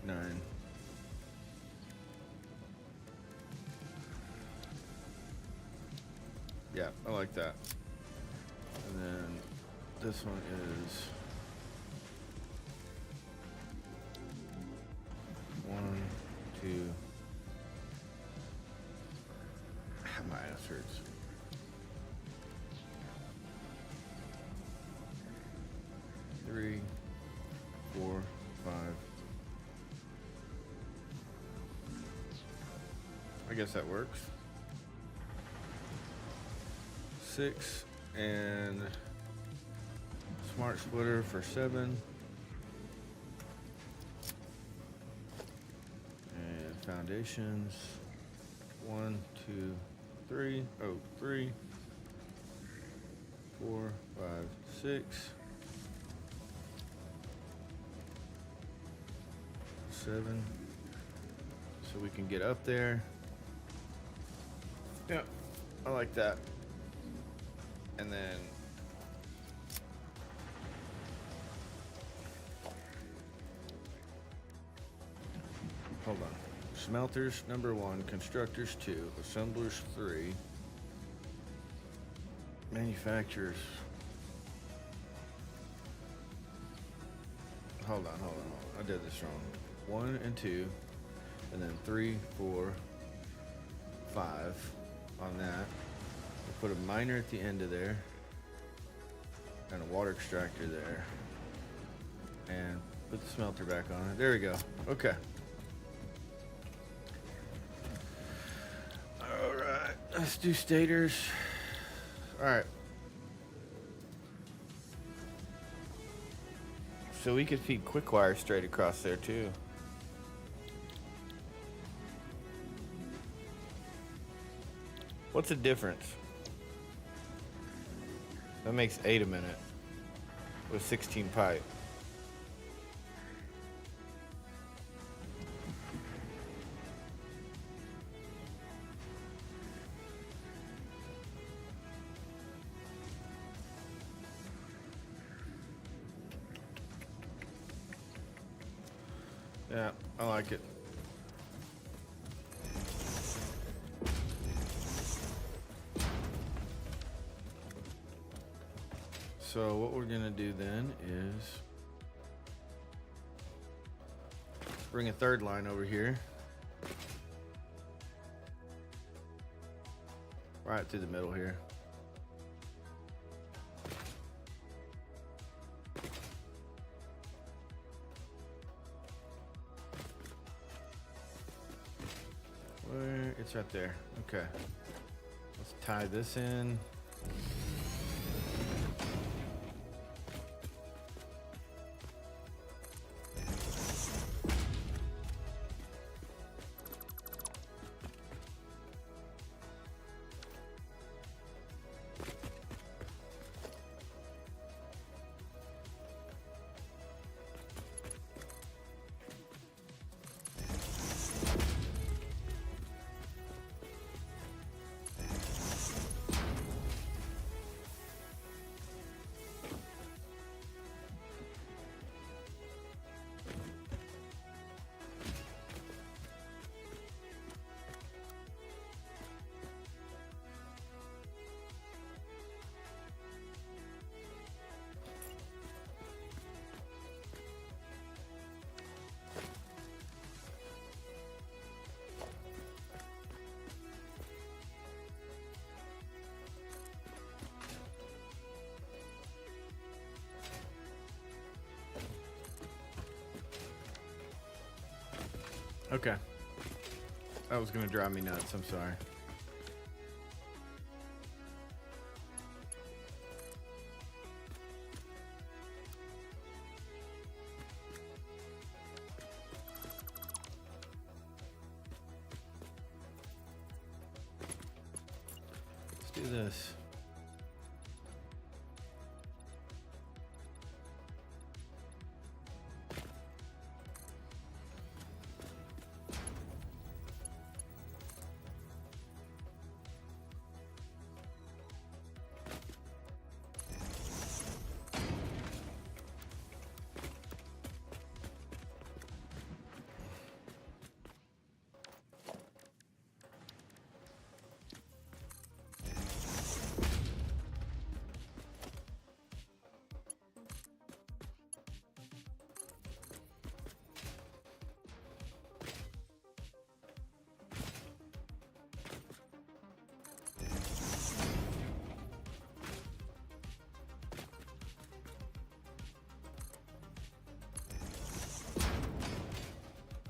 9. Yeah, I like that. And then this one is 1, 2. My ass hurts. 3, 4, 5. I guess that works. 6 and smart splitter for 7 and foundations. 1, 2, 3. Oh, 3, 4, 5, 6, 7. So we can get up there. Yeah, I like that. And then hold on. Smelters number 1, constructors 2, assemblers 3, manufacturers. Hold on. I did this wrong. 1 and 2, and then 3, 4, 5 on that. We'll put a miner at the end of there, and a water extractor there, and put the smelter back on it. There we go. Okay. All right. Let's do stators. All right. So we could feed quick wire straight across there too. What's the difference? That makes 8 a minute with 16 pipe. Yeah, I like it. So what we're gonna do then is bring a third line over here, right through the middle here. Where it's right there. Okay. Let's tie this in. Okay. That was gonna drive me nuts, I'm sorry. Let's do this.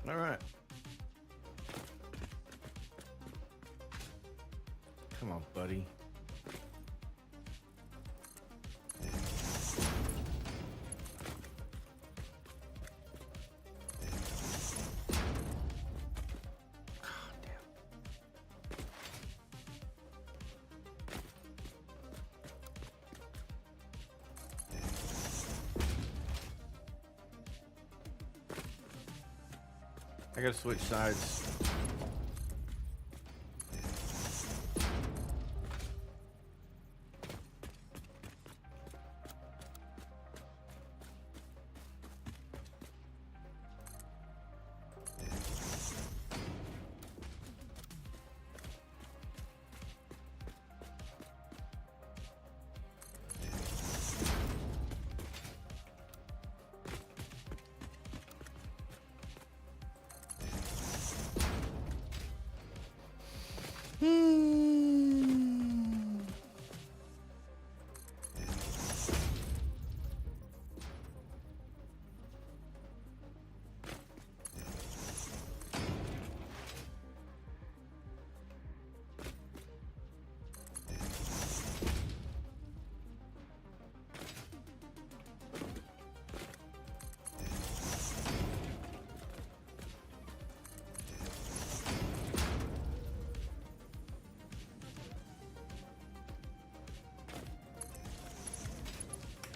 All right. Come on, buddy. I gotta switch sides.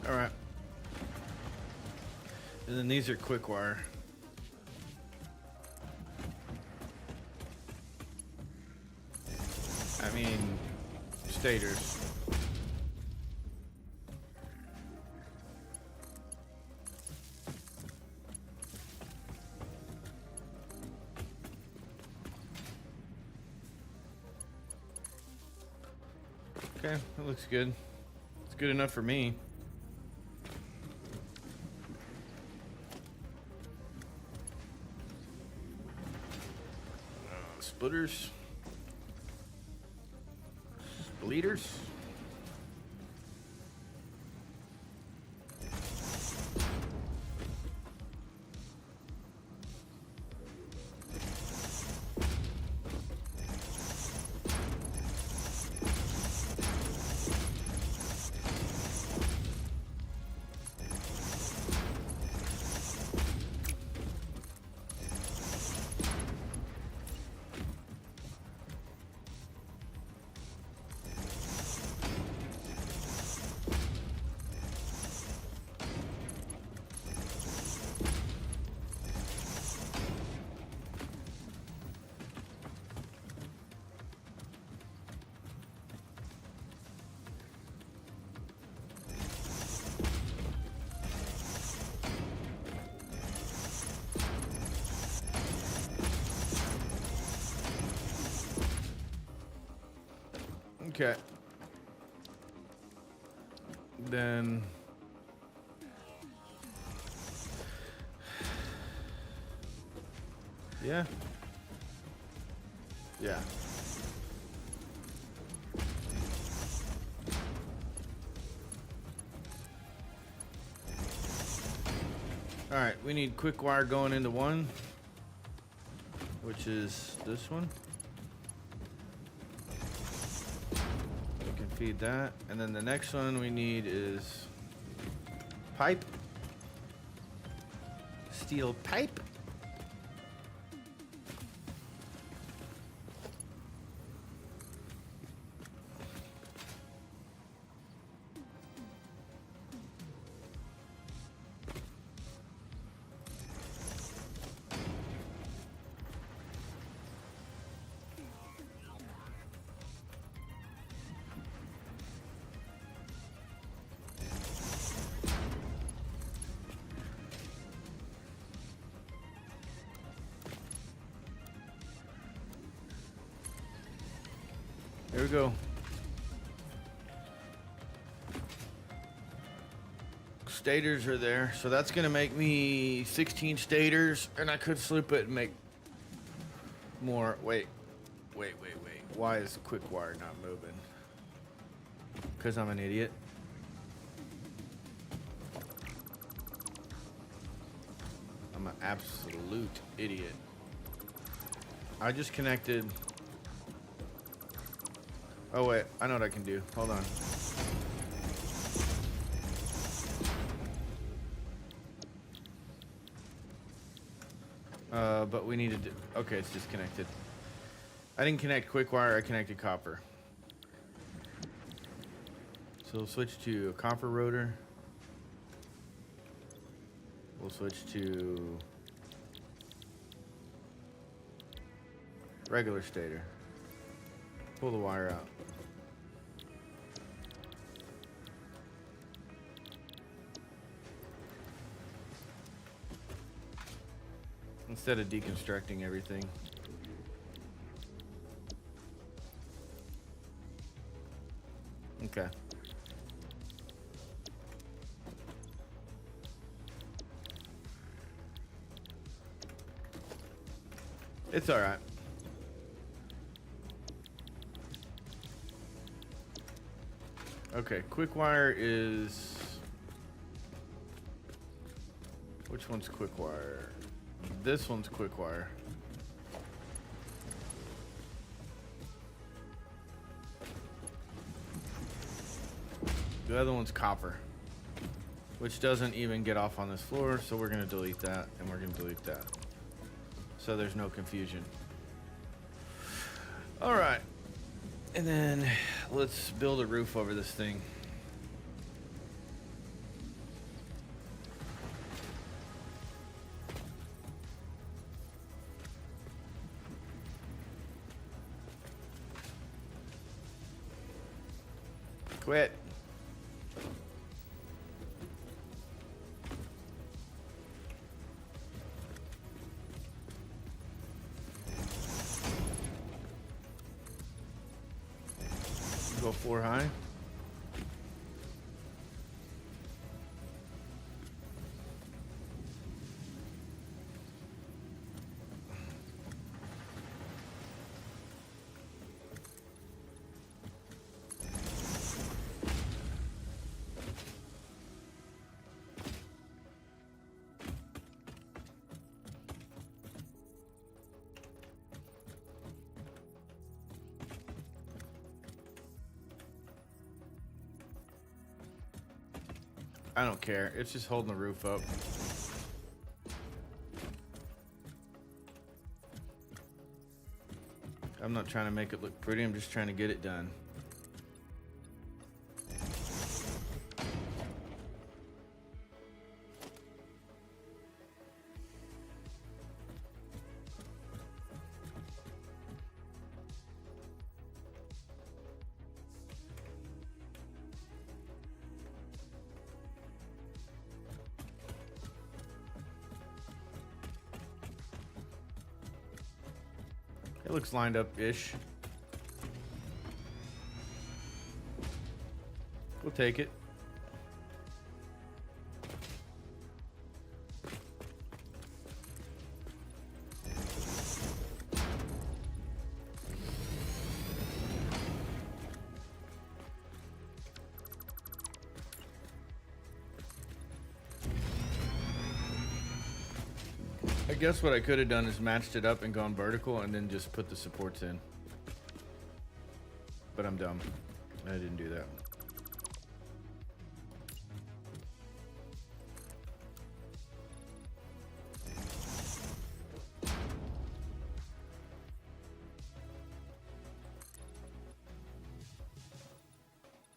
All right. And then these are quick wire. I mean, stators. Okay, that looks good. It's good enough for me. Splitters. Splitters. Okay. Then yeah. Yeah. All right, we need quick wire going into one, which is this one. We can feed that. And then the next one we need is pipe. Steel pipe. There we go. Stators are there, so that's gonna make me 16 stators, and I could slip it and make more. Wait. Why is quick wire not moving? Because I'm an idiot. I'm an absolute idiot. I just connected. Oh wait, I know what I can do. Hold on. But we needed to, okay, it's disconnected. I didn't connect quick wire, I connected copper. So we'll switch to a copper rotor. We'll switch to Regular stator. Pull the wire out. Instead of deconstructing everything. Okay. It's all right. Okay, quick wire is... Which one's quick wire? This one's quick wire. The other one's copper, which doesn't even get off on this floor, so we're gonna delete that, and we're gonna delete that. So there's no confusion. All right, and then let's build a roof over this thing. Quit. Go floor high. I don't care. It's just holding the roof up. I'm not trying to make it look pretty. I'm just trying to get it done. It looks lined up-ish. We'll take it. I guess what I could have done is matched it up and gone vertical and then just put the supports in. But I'm dumb. I didn't do that.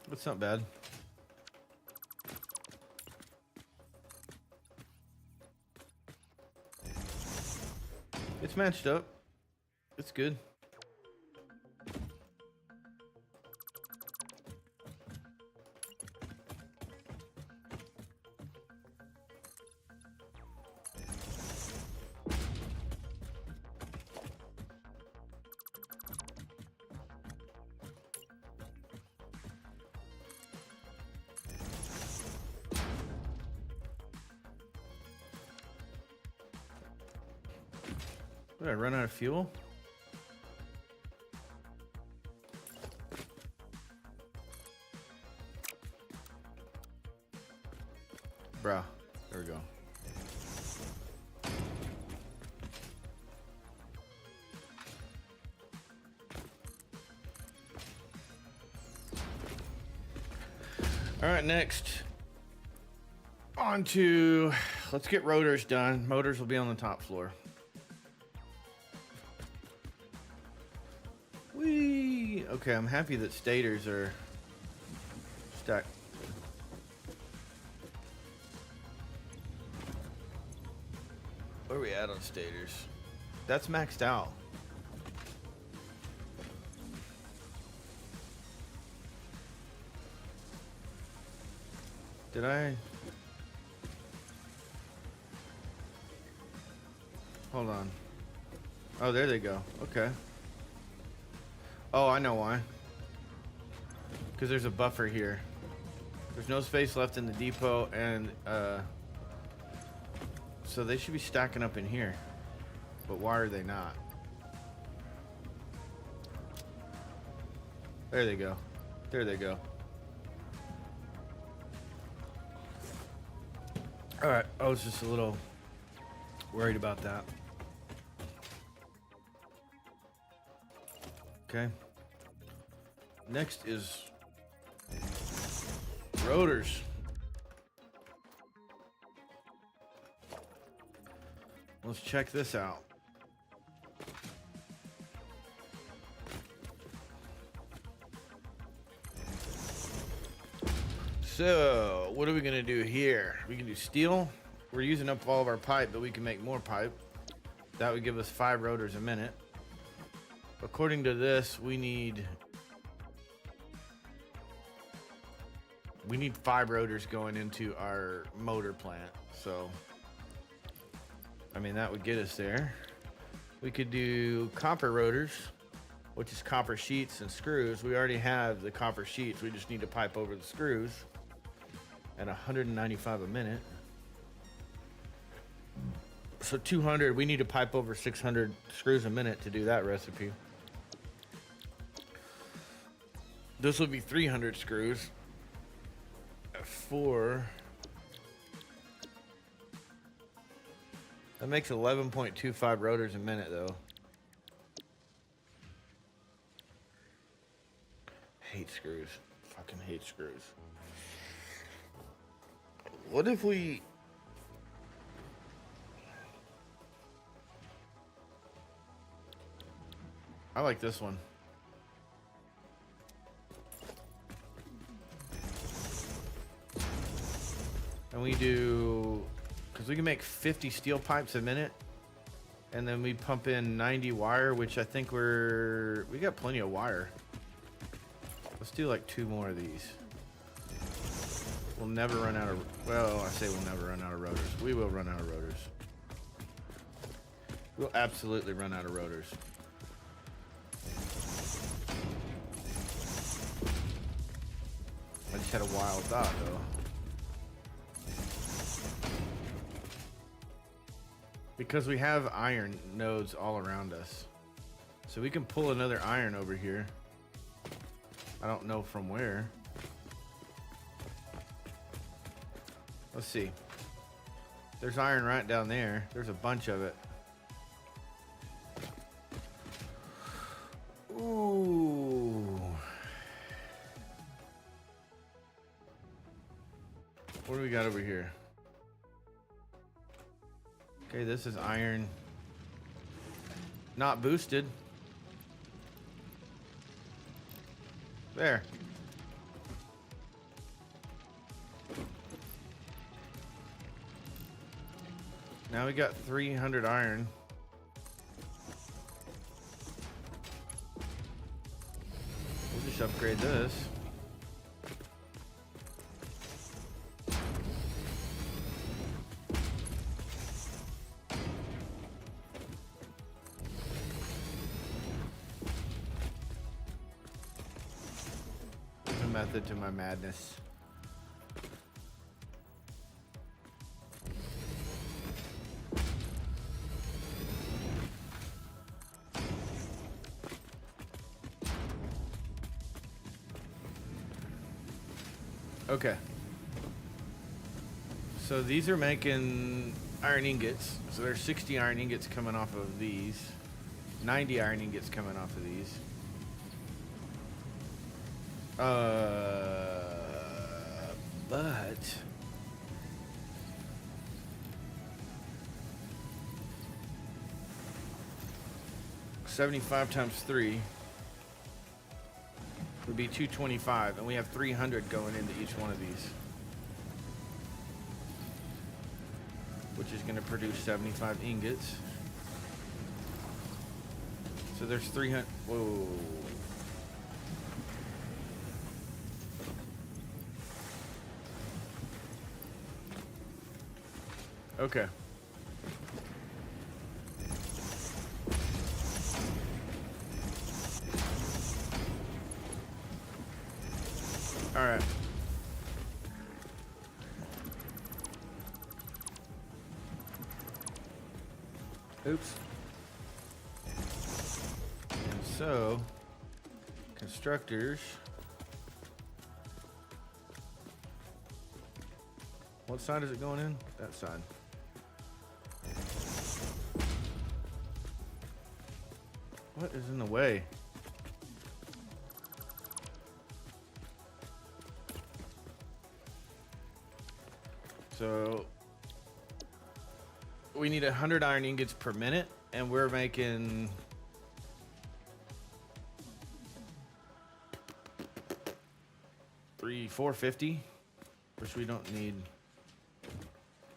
That's not bad. It's matched up. It's good. Did I run out of fuel? Bruh, there we go. All right, next. On to, let's get rotors done. Motors will be on the top floor. Whee! Okay, I'm happy that stators are stacked. Where are we at on stators? That's maxed out. Did I? Hold on. Oh, there they go. Okay. Oh, I know why. Because there's a buffer here. There's no space left in the depot, and so they should be stacking up in here. But why are they not? There they go. There they go. Alright, I was just a little worried about that. Okay. Next is rotors. Let's check this out. So, what are we going to do here? We can do steel. We're using up all of our pipe, but we can make more pipe. That would give us 5 rotors a minute. According to this, we need 5 rotors going into our motor plant. So, I mean, that would get us there. We could do copper rotors, which is copper sheets and screws. We already have the copper sheets. We just need to pipe over the screws at 195 a minute. So 200, we need to pipe over 600 screws a minute to do that recipe. This will be 300 screws at 4. That makes 11.25 rotors a minute though. Hate screws. Fucking hate screws. What if we... I like this one. And we do... Because we can make 50 steel pipes a minute. And then we pump in 90 wire, which I think we got plenty of wire. Let's do like 2 more of these. We'll never run out of... Well, I say we'll never run out of rotors. We will run out of rotors. We'll absolutely run out of rotors. I just had a wild thought, though. Because we have iron nodes all around us. So we can pull another iron over here. I don't know from where. Let's see. There's iron right down there. There's a bunch of it. Ooh. What do we got over here? Okay, this is iron. Not boosted. There. Now we got 300 iron. We'll just upgrade this. There's a method to my madness. Okay. So these are making iron ingots. So there's 60 iron ingots coming off of these. 90 iron ingots coming off of these. But 75 times 3 would be 225, and we have 300 going into each one of these, which is going to produce 75 ingots. So there's 300. Whoa. Okay. All right. Oops. And so, constructors. What side is it going in? That side. What is in the way? So we need 100 iron ingots per minute, and we're making 450, which we don't need.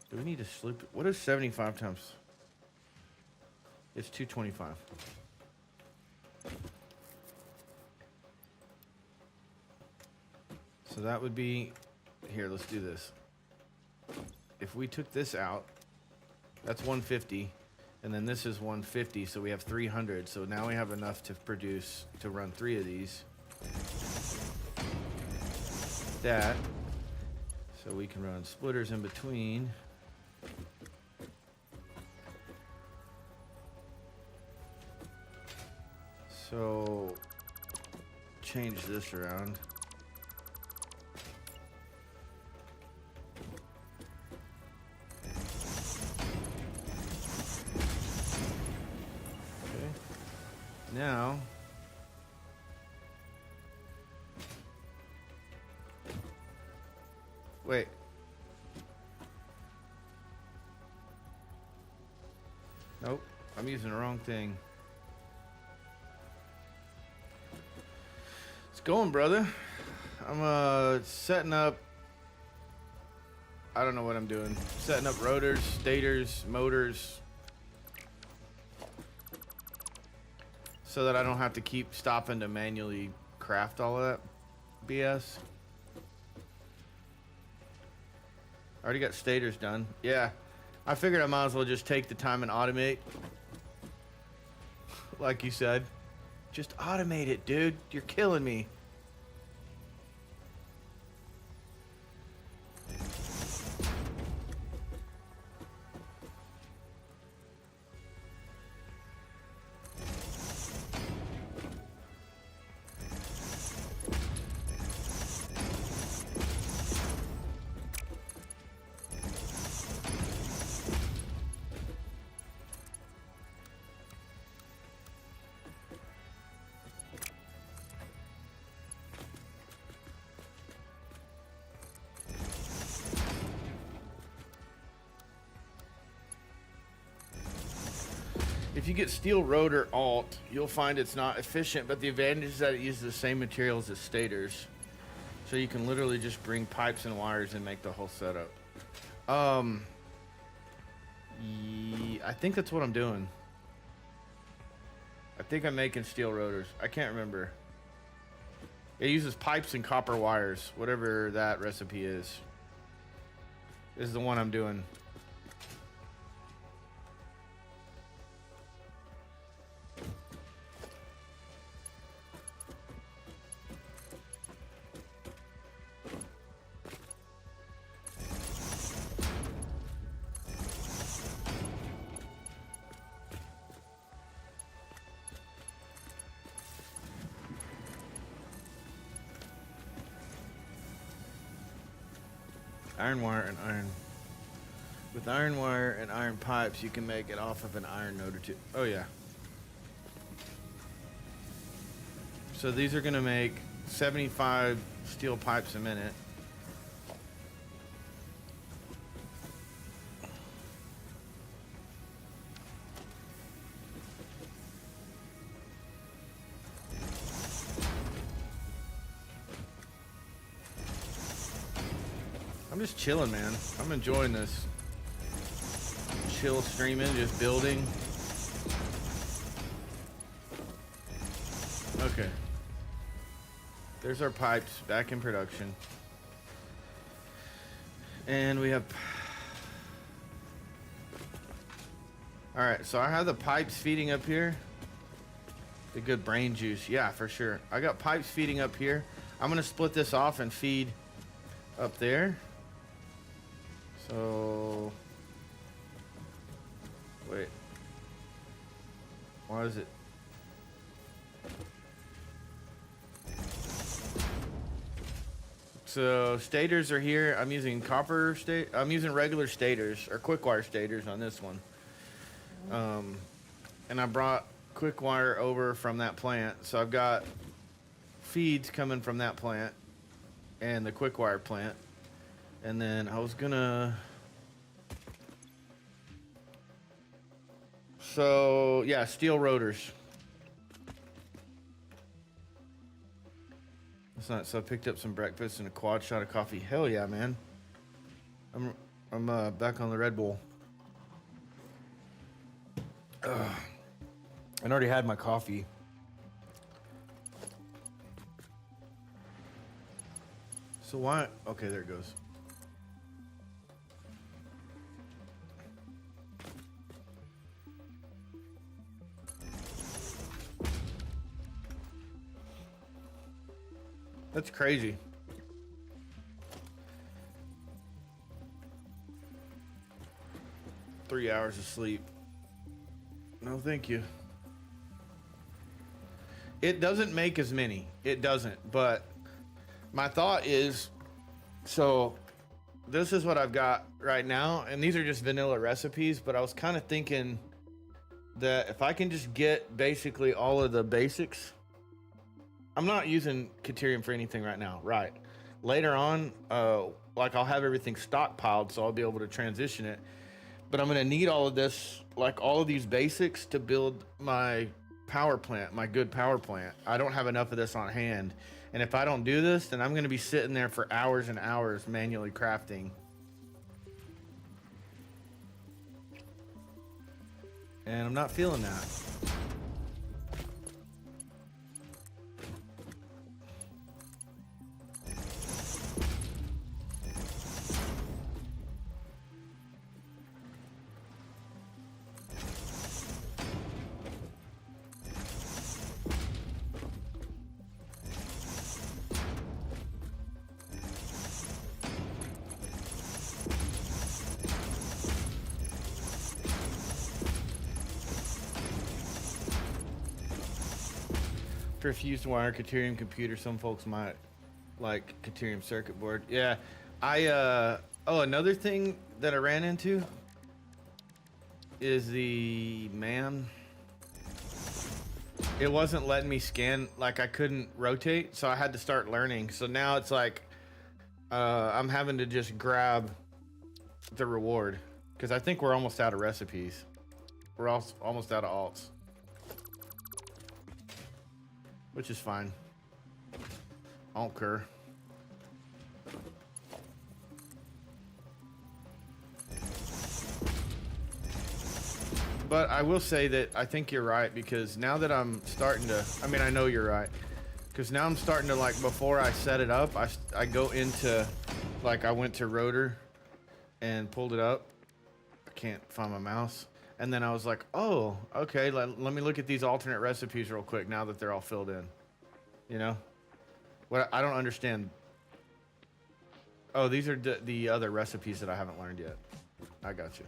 Do we need to sleep? What is 75 times? It's 225. So that would be, here, let's do this. If we took this out, that's 150, and then this is 150, so we have 300. So now we have enough to produce, to run 3 of these. That. So we can run splitters in between. So change this around. Okay. Now wait. Nope, I'm using the wrong thing. It's going, brother. I'm setting up. I don't know what I'm doing. Setting up rotors, stators, motors, so that I don't have to keep stopping to manually craft all of that BS. Already got stators done. Yeah, I figured I might as well just take the time and automate. Like you said. Just automate it, dude. You're killing me. If you get steel rotor alt, you'll find it's not efficient, but the advantage is that it uses the same materials as stators. So you can literally just bring pipes and wires and make the whole setup. I think that's what I'm doing. I think I'm making steel rotors. I can't remember. It uses pipes and copper wires, whatever that recipe is. This is the one I'm doing. Iron wire and iron. With iron wire and iron pipes, you can make it off of an iron node or two. Oh, yeah. So these are going to make 75 steel pipes a minute. I'm just chilling, man. I'm enjoying this. Chill streaming, just building. Okay. There's our pipes back in production. And we have All right, so I have the pipes feeding up here. The good brain juice, yeah, for sure. I got pipes feeding up here. I'm gonna split this off and feed up there. So, wait. Why is it? So stators are here. I'm using copper state. I'm using regular stators or quick wire stators on this one. And I brought quick wire over from that plant. So I've got feeds coming from that plant and the quick wire plant. And then I was gonna. So yeah, steel rotors. That's not, so I picked up some breakfast and a quad shot of coffee. Hell yeah, man. I'm back on the Red Bull. I already had my coffee. So why? Okay, there it goes. That's crazy. Three hours of sleep. No, thank you. It doesn't make as many. It doesn't. But my thought is, so this is what I've got right now. And these are just vanilla recipes. But I was kind of thinking that if I can just get basically all of the basics. I'm not using Caterium for anything right now. Right. Later on, like I'll have everything stockpiled, so I'll be able to transition it. But I'm going to need all of this, like all of these basics to build my power plant, my good power plant. I don't have enough of this on hand. And if I don't do this, then I'm going to be sitting there for hours and hours manually crafting. And I'm not feeling that. For a fused wire Caterium computer, some folks might like Caterium circuit board. Yeah, another thing that I ran into is the it wasn't letting me scan, like I couldn't rotate, so I had to start learning. So now it's like I'm having to just grab the reward because I think we're almost out of recipes. We're almost out of alts. Which is fine. I don't care. But I will say that I think you're right, because now that I'm starting to, I mean, I know you're right. Because now I'm starting to, like, before I set it up, I go into, like, I went to rotor and pulled it up. I can't find my mouse. And then I was like, oh, okay, let me look at these alternate recipes real quick now that they're all filled in. You know? What I don't understand. Oh, these are the other recipes that I haven't learned yet. I got you.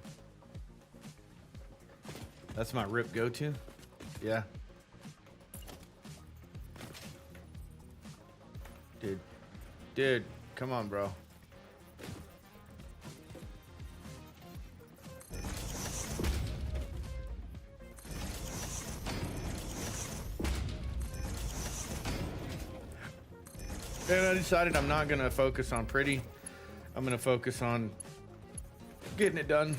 That's my rip go-to? Yeah. Dude, come on, bro. And I decided I'm not going to focus on pretty. I'm going to focus on getting it done.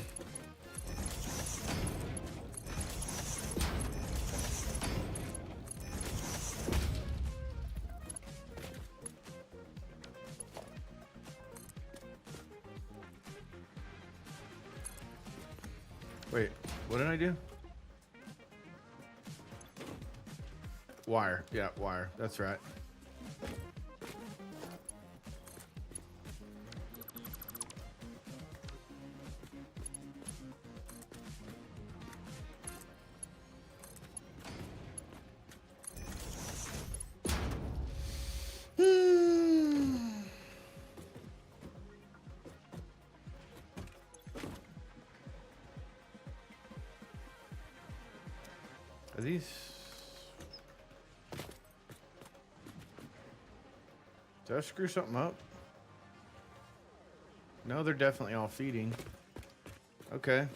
Wait, what did I do? Wire. Yeah, wire. That's right. Are these? Did I screw something up? No, they're definitely all feeding. Okay.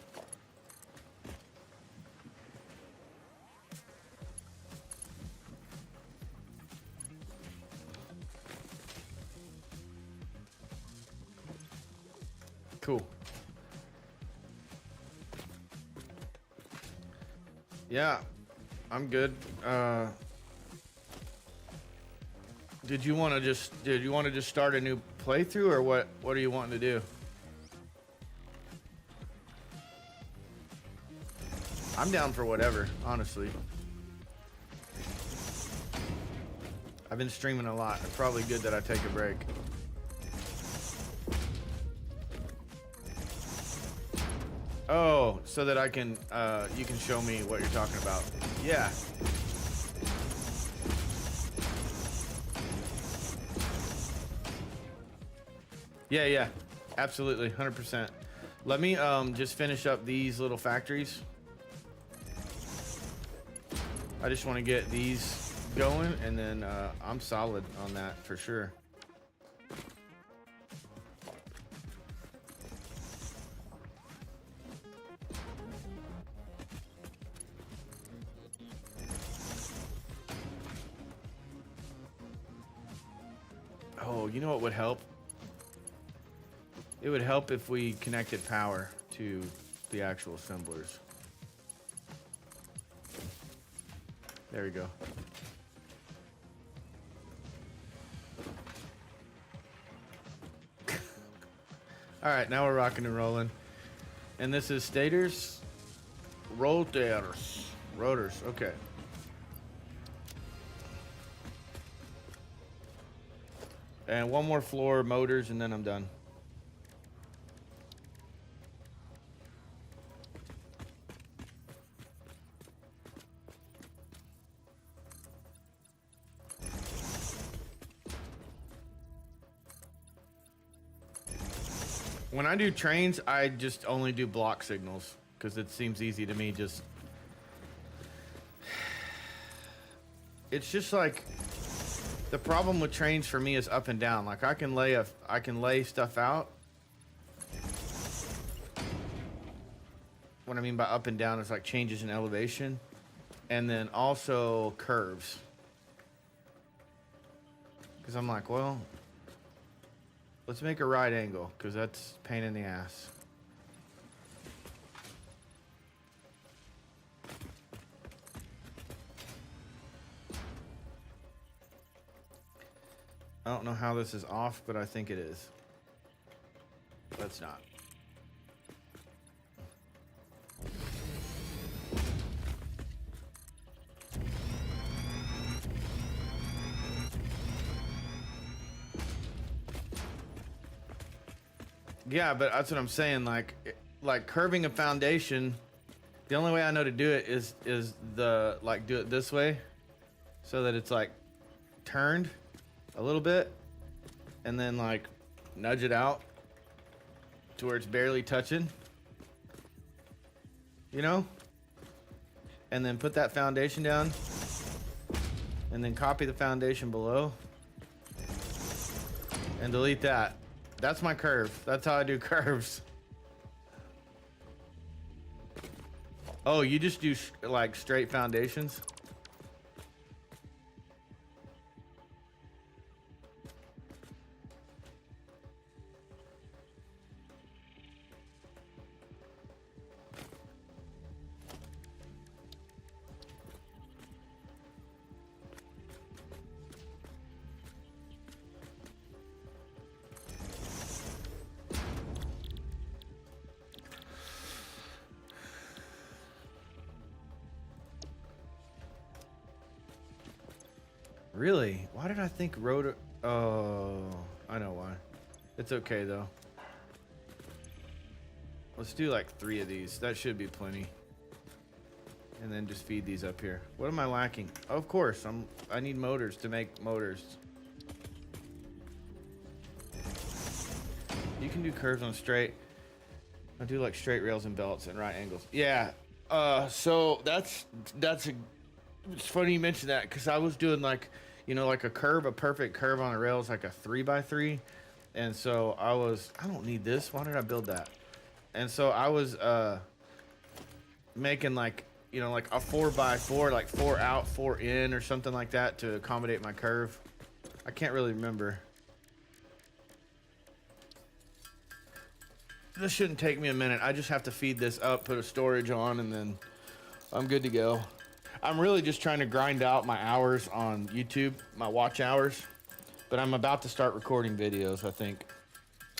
Cool. Yeah, I'm good. Did you want to just start a new playthrough, or what are you wanting to do? I'm down for whatever, honestly. I've been streaming a lot. It's probably good that I take a break. Oh, so that I can, you can show me what you're talking about. Yeah. Yeah, absolutely, 100%. Let me just finish up these little factories. I just want to get these going, and then I'm solid on that for sure. Oh, you know what would help? It would help if we connected power to the actual assemblers. There we go. All right, now we're rocking and rolling. And this is stators, rotors, okay. And one more floor, motors, and then I'm done. When I do trains, I just only do block signals because it seems easy to me. It's just like the problem with trains for me is up and down. Like I can lay stuff out. What I mean by up and down is like changes in elevation, and then also curves. Because I'm like, well, let's make a right angle, because that's a pain in the ass. I don't know how this is off, but I think it is. Let's not. Yeah, but that's what I'm saying. Like curving a foundation, the only way I know to do it is do it this way, so that it's like turned a little bit, and then like nudge it out to where it's barely touching, you know? And then put that foundation down, and then copy the foundation below, and delete that. That's my curve. That's how I do curves. Oh, you just do like straight foundations? Really? Why did I think rotor? Oh, I know why. It's okay though. Let's do like 3 of these. That should be plenty. And then just feed these up here. What am I lacking? Oh, of course, I need motors to make motors. You can do curves on straight. I do like straight rails and belts and right angles. Yeah. So that's It's funny you mentioned that because I was doing like, like a curve, a perfect curve on a rail is like a 3x3. And so I don't need this. Why did I build that? And so I was making like, like a 4x4, like 4 out, 4 in or something like that to accommodate my curve. I can't really remember. This shouldn't take me a minute. I just have to feed this up, put a storage on, and then I'm good to go. I'm really just trying to grind out my hours on YouTube, my watch hours. But I'm about to start recording videos, I think,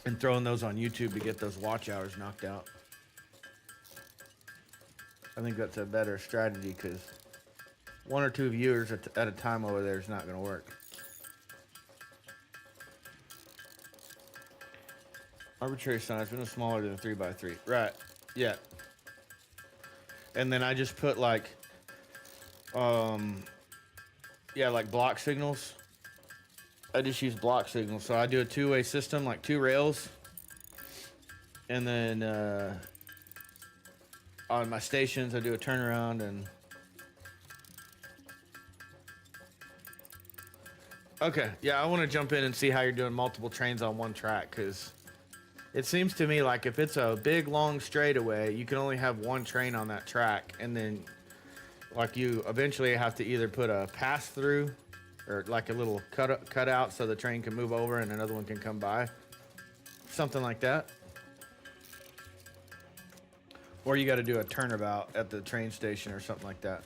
and throwing those on YouTube to get those watch hours knocked out. I think that's a better strategy because 1 or 2 viewers at a time over there is not going to work. Arbitrary size, but no smaller than a 3x3. Right. Yeah. And then I just put like, like block signals. I just use block signals. So I do a 2-way system, like 2 rails. And then on my stations, I do a turnaround and. Okay. Yeah, I want to jump in and see how you're doing multiple trains on one track because it seems to me like if it's a big, long straightaway, you can only have one train on that track. And then like you eventually have to either put a pass through or like a little cut out so the train can move over and another one can come by. Something like that. Or you got to do a turnabout at the train station or something like that.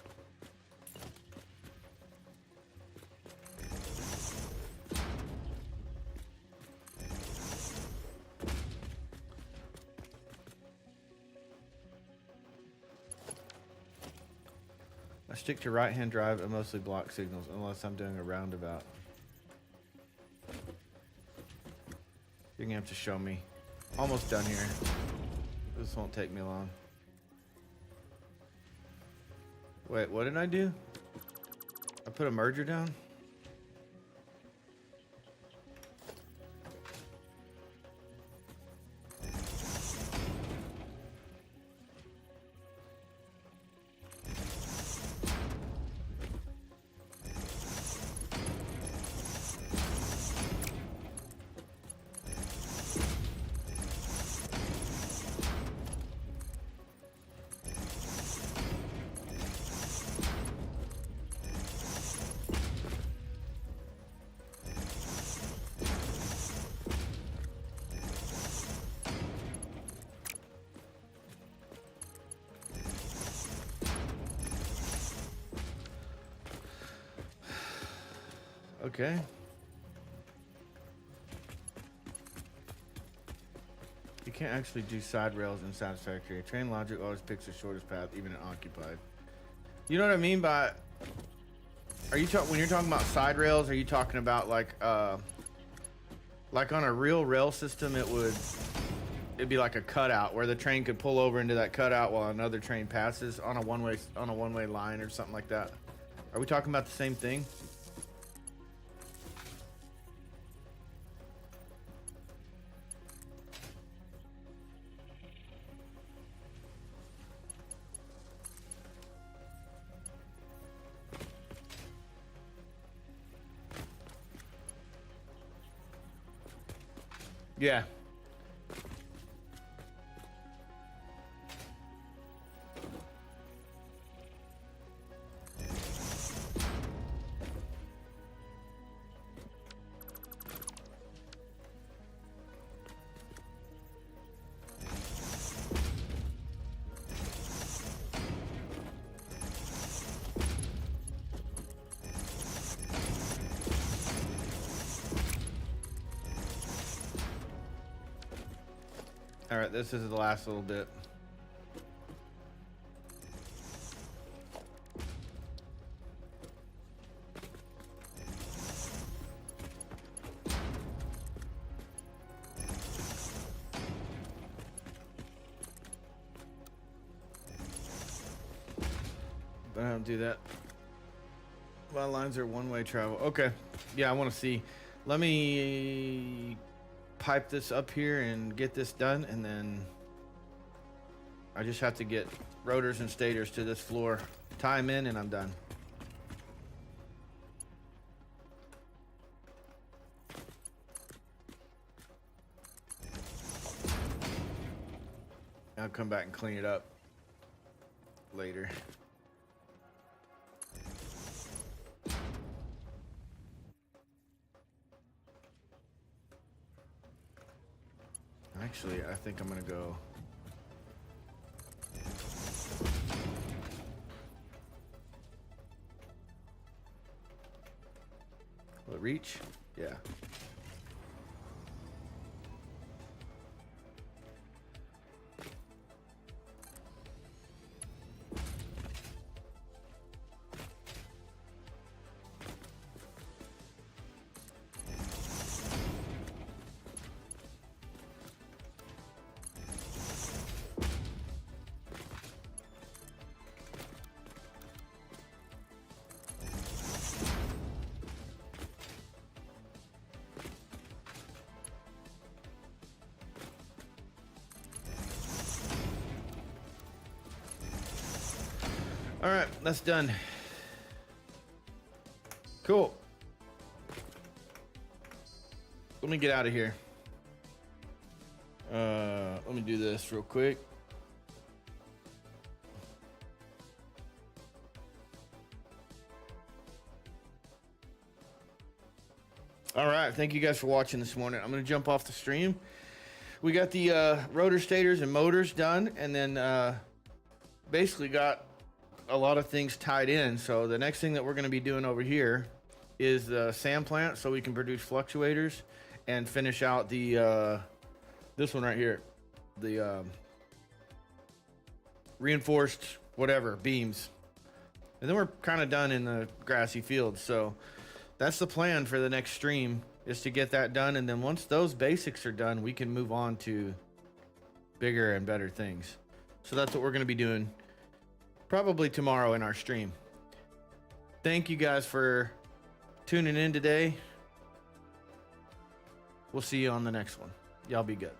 I stick to right-hand drive and mostly block signals unless I'm doing a roundabout. You're gonna have to show me. Almost done here. This won't take me long. Wait, what did I do? I put a merger down? Okay. You can't actually do side rails in Satisfactory. Train logic always picks the shortest path, even in occupied. You know what I mean by? Are you when you're talking about side rails? Are you talking about like on a real rail system? It'd be like a cutout where the train could pull over into that cutout while another train passes on a one-way line or something like that. Are we talking about the same thing? Yeah. All right, this is the last little bit. But I don't do that. My lines are one-way travel. Okay. Yeah, I want to see. Let me pipe this up here and get this done, and then I just have to get rotors and stators to this floor, tie them in, and I'm done. I'll come back and clean it up later. Actually, I think I'm gonna go. Will it reach? Yeah. All right, that's done. Cool. Let me get out of here. Let me do this real quick. All right, thank you guys for watching this morning. I'm gonna jump off the stream. We got the rotor stators and motors done, and then basically got a lot of things tied in. So the next thing that we're going to be doing over here is the sand plant, so we can produce fluctuators and finish out the this one right here, the reinforced whatever beams, and then we're kind of done in the grassy fields. So that's the plan for the next stream, is to get that done, and then once those basics are done, we can move on to bigger and better things. So that's what we're going to be doing probably tomorrow in our stream. Thank you guys for tuning in today. We'll see you on the next one. Y'all be good.